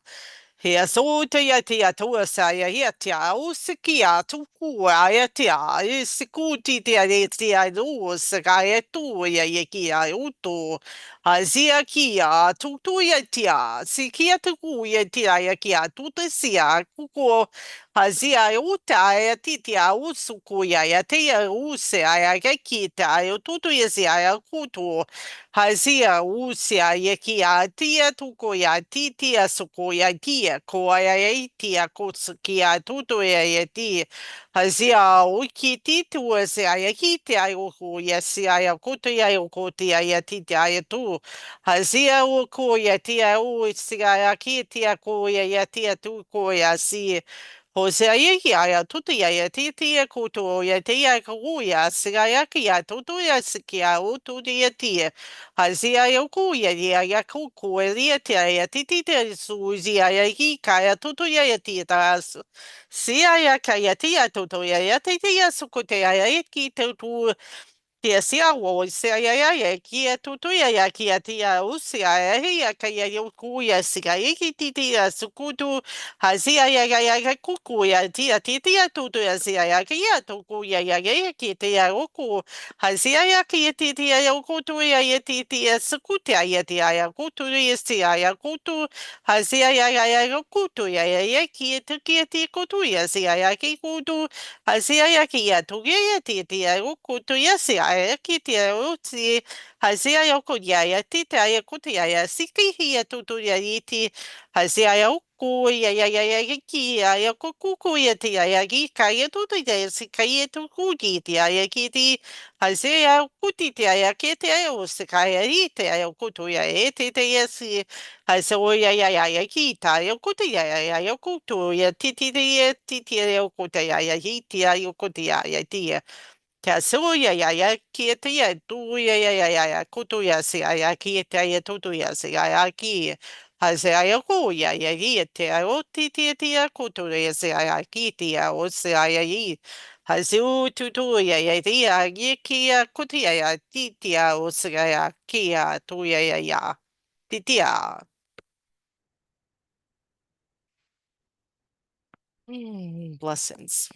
Hea sota ja tia tuosa ja tia usikia tukua ja tia isikuti tia ja tia usaka ja tuja ja kia utu. Hazia kia tutuia tia sikia tukuia tia ya kia tutesia kuko hazia uta ya titia usukuia ya tia usea ya kita ya tutuia sia ya kutu hazia usea ya kia tia tukuia titia sukuia tia koa ya tia kusukia tutuia ya tia hazia ukiti tuesea ya kitia ya sia ya kutuia ya kutia ya titia ya tu Hazia o koia tia o sia ki tia koia ya tia tu koia si Hosea yeki aya tutu ya tia kuto ya tia koia sia ya ki ya tutu ya sikia o tutu ya tia Hazia ya koia ya kuko ya tia ya titi suzia ya ki kaya tutu ya tia tas sia ya kaya tia tutu ya tia sukote ya ki tutu Tia sia wo sia ya kia tutu ya kia tia usia ya kaya yo kuya sia iki titia sukutu hasia ya kuku ya tia tutu ya sia ya kia tuku ya kitia uku hasia ya kia titia ya kutu ya titia sukutia ya tia ya kutu ya sia ya kutu hasia ya kutu ya kia tukia kutu ya sia ya kutu Hasia ya ki ya tu ya ti ti ya ku tu ya si ya ki ti ya u ti hasia ya ku ya ti ti ya ku ti ya si ki hi ya tu ya i ti hasia ya ku ya ki ya ku ya ti ya ki ka ya tu ya si ka ya tu ku ya ki ti hasia ya ku ti ya ki ti ya u si ka ya i ti ya ku tu ya e ti ya si hasia o ya ki ta ya ku ti ya ku tu ya ti ya ku ti ya hi ti ya ku ti ya ti Ka so ya ki te ya tu ya kutu ya se ya ki te ya tu ya se ya ki ha se ya ku ya hi te ya o ti ya kutu ya se ya ki te ya o se ya hi ha se u tu ya te ya ki ya kutu ya ti ya o se ya ki ya tu ya ti ya blessings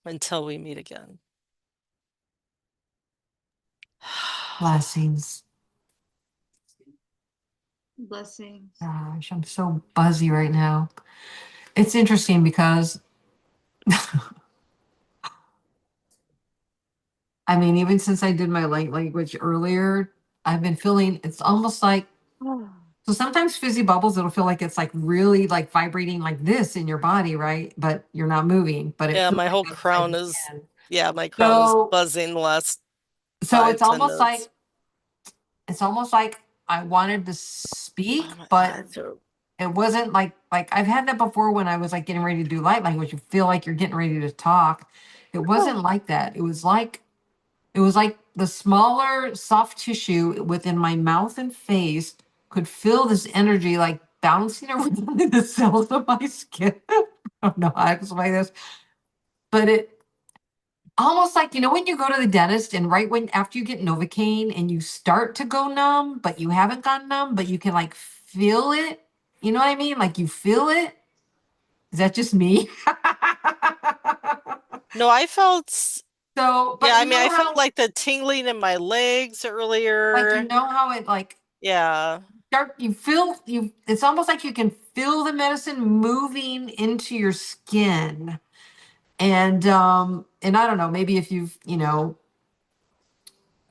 until we meet again. Blessings. Blessings. Gosh, I'm so buzzy right now. It's interesting because I mean, even since I did my light language earlier, I've been feeling it's almost like so sometimes fizzy bubbles, it'll feel like it's like really like vibrating like this in your body, right? But you're not moving, but it Yeah, feels my like whole that's right crown is, again. yeah, my crown is So buzzing the last so five, 10 minutes. it's almost like I wanted to Oh speak, my but eyes are, it wasn't like I've had that before when I was like getting ready to do light language. You feel like you're getting ready to talk. It wasn't like that. It was like the smaller soft tissue within my mouth and face could feel this energy like bouncing around in the cells of my skin. I don't know how to explain this, but it almost like, when you go to the dentist and right when after you get Novocaine and you start to go numb, but you haven't gone numb, but you can like feel it. You know what I mean? Like you feel it. Is that just me? no, I felt, So, yeah, but I you mean, know I felt how, like the tingling in my legs like, earlier. it like Yeah. start, it's almost like you can feel the medicine moving into your skin. And I don't know, maybe if you've,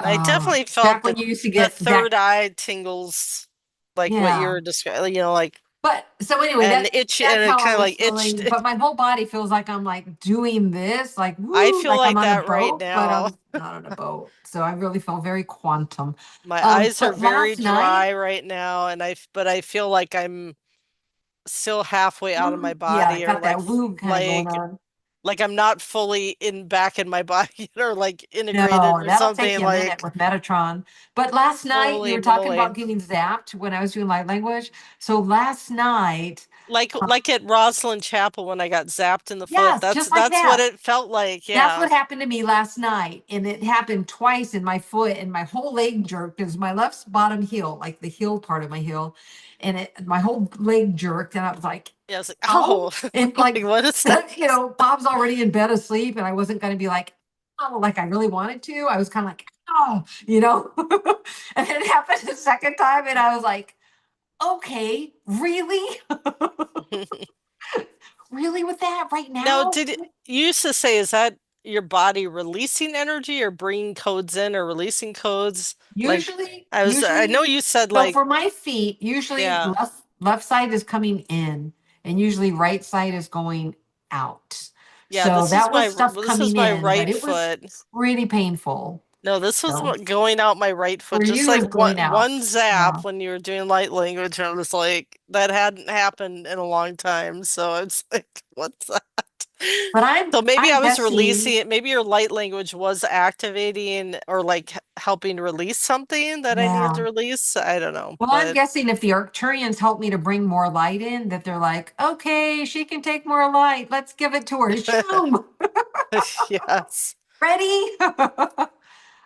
I definitely felt back when you used to the get third that, eye tingles, like what you yeah. were describing, like, But so anyway, and itch, and that's it how I kind of was like itched. feeling. But my whole body feels like I'm like doing this, like I woo, feel like I'm like on a that right boat, but now. I'm not on a boat. So I really felt very quantum. My eyes are But very last night, dry right now, and but I feel like I'm still halfway out of my yeah, body, or got that woo kind of going on. like I'm not fully back in my body or like integrated No, or that'll take something you a minute like with Metatron. But last night you holy were talking moly. about getting zapped when I was doing light language. So last night, Like at Rosslyn Chapel when I got zapped in the foot. yes, That's just like that's what that. it felt like. That's Yeah. what happened to me last night. And it happened twice in my foot, and my whole leg jerked because my left bottom heel, like the heel part of my heel, and my whole leg jerked. And I was like, Yeah, it's like, oh, oh, and like like, what is that? Bob's already in bed asleep, and I wasn't going to be like, oh, like I really wanted to. I was kind of like, oh. And then it happened the second time, and I was like, okay, really? Really with that right Now, now? you used to say, is that your body releasing energy or bringing codes in or releasing codes? Like Usually, I know usually, you said so like, for my feet, usually yeah. left side is coming in, and usually right side is going out. Yeah, So that was stuff this is coming my in, but right it was foot. pretty painful. No, this was So going out my right foot, for just you like is going out. one zap Yeah. when you were doing light language. I was like, that hadn't happened in a long time. So it's like, what's that? But I'm So maybe I I'm was guessing, releasing it. Maybe your light language was activating or like helping release something that I needed to yeah. release. I don't know, Well, I'm but guessing if the Arcturians help me to bring more light in, that they're like, okay, she can take more light. Let's give it to her. Shoom. yes. Ready?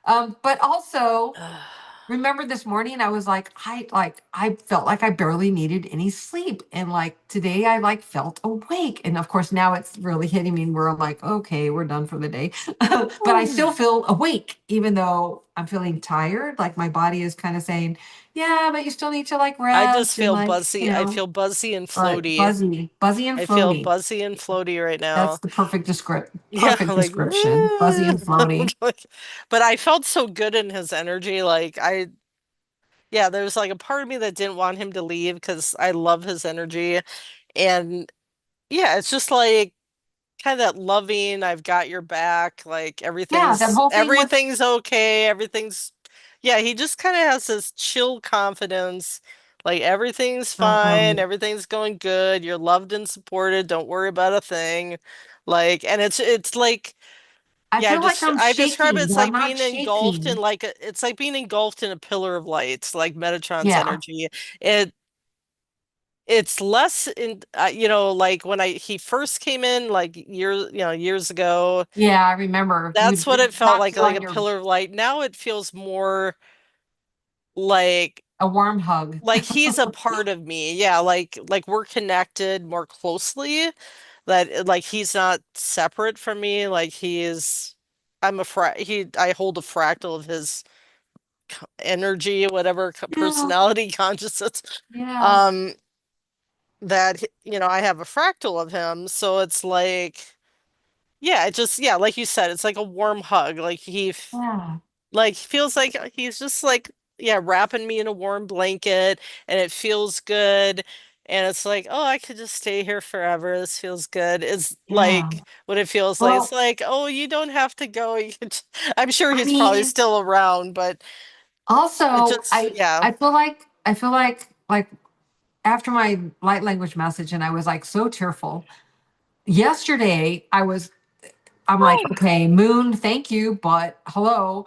But also, remember this morning I was I felt like I barely needed any sleep. And like today I like felt awake. And of course now it's really hitting me and we're like, okay, we're done for the day. But I still feel awake, even though I'm feeling tired. Like my body is kind of saying, yeah, but you still need to like I just rest and feel like, buzzy. I feel buzzy and right, floaty. buzzy and I feel floaty. buzzy and floaty right That's now. the Yeah, perfect like, description. Fuzzy and floaty. like, but I felt so good in his energy. Yeah, there was like a part of me that didn't want him to leave because I love his energy. And yeah, it's just like kind of that loving, I've got your back, like Yeah, that whole thing with everything's okay, yeah, he just kind of has this chill confidence, like everything's so fine, great. everything's going good, you're loved and supported, don't worry about a thing. Like, and it's like I yeah, feel like I'm I describe it, shaking, it's but I'm like not being engulfed in shaking. it's like being engulfed in a pillar of light, like Metatron's Yeah. energy. It it's less in like when I he first came in like years ago, Yeah, I remember that's what you it felt talked to like on a your pillar of light. Now it feels more like a warm hug. he's a part of me. Yeah, like we're connected more closely, that like he's not separate from me, like I hold a fractal of his energy, whatever, Yeah, personality, consciousness. yeah, um that I have a fractal of him, so it's like yeah, it just yeah, like you said, it's like a warm hug. yeah, Like feels like he's just like yeah, wrapping me in a warm blanket, and it feels good, and it's like, oh, I could just stay here forever. This feels good. It's yeah. like what it feels like. It's Well, like, oh, you don't have to go. I'm sure I he's probably mean, still around, but it also just yeah. I feel like after my light language message and I was like so tearful. Yesterday I'm like, okay, moon, thank you, but hello,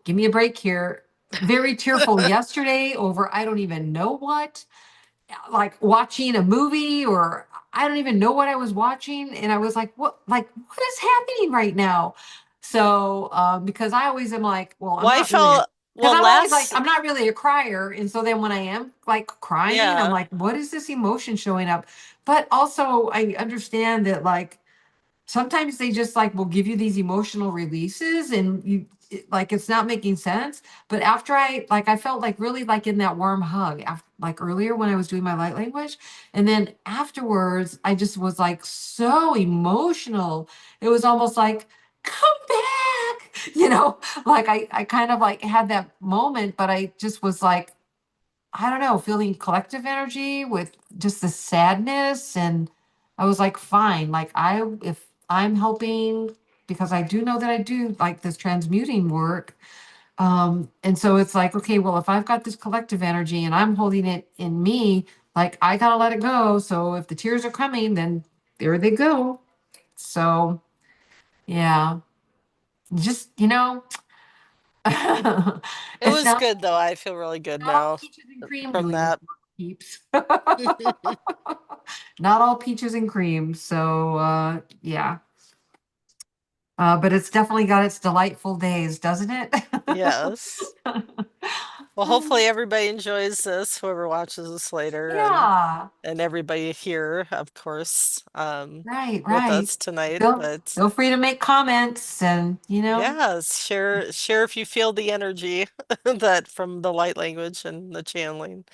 give me a break here. Very tearful yesterday over I don't even know what, like watching a movie or I don't even know what I was watching. And I was like, what is happening right now? So, because I always am like, well, I'm Well, I not really, felt because well I'm always like, last I'm not really a crier. And so then when I am like crying, I'm yeah. like, what is this emotion showing up? But also, I understand that like sometimes they just like will give you these emotional releases and like it's not making sense. But after I felt like really like in that warm hug after, like earlier when I was doing my light language, and then afterwards I just was like so emotional. It was almost like come back, like I kind of like had that moment, but I just was like, I don't know, feeling collective energy with just the sadness. And I was like, fine, like if I'm helping, because I do know that I do like this transmuting work. And so it's like, okay, well, if I've got this collective energy and I'm holding it in me, like I gotta let it go. So if the tears are coming, then there they go. So yeah, just, It it's was not good though. I feel really good not all now peaches and cream, from believe it or that. not, peeps. Not all peaches and cream. So yeah. But it's definitely got its delightful days, doesn't it? Yes. Well, hopefully everybody enjoys this, whoever watches this later, Yeah, and everybody here, of course, right, with right. us tonight. Feel But feel free to make comments and yes, share if you feel the energy that from the light language and the channeling.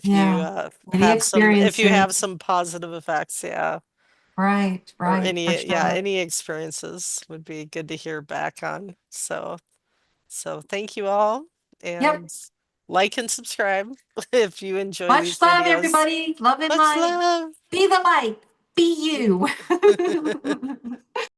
yeah. Any If you have experiences. some positive effects, yeah, Right, or right, for sure. any experiences would be good to hear back on. So thank you all, Yep. and like and subscribe if you enjoy these Much love, videos. everybody. Love and Much light. love. Be the light. Be you.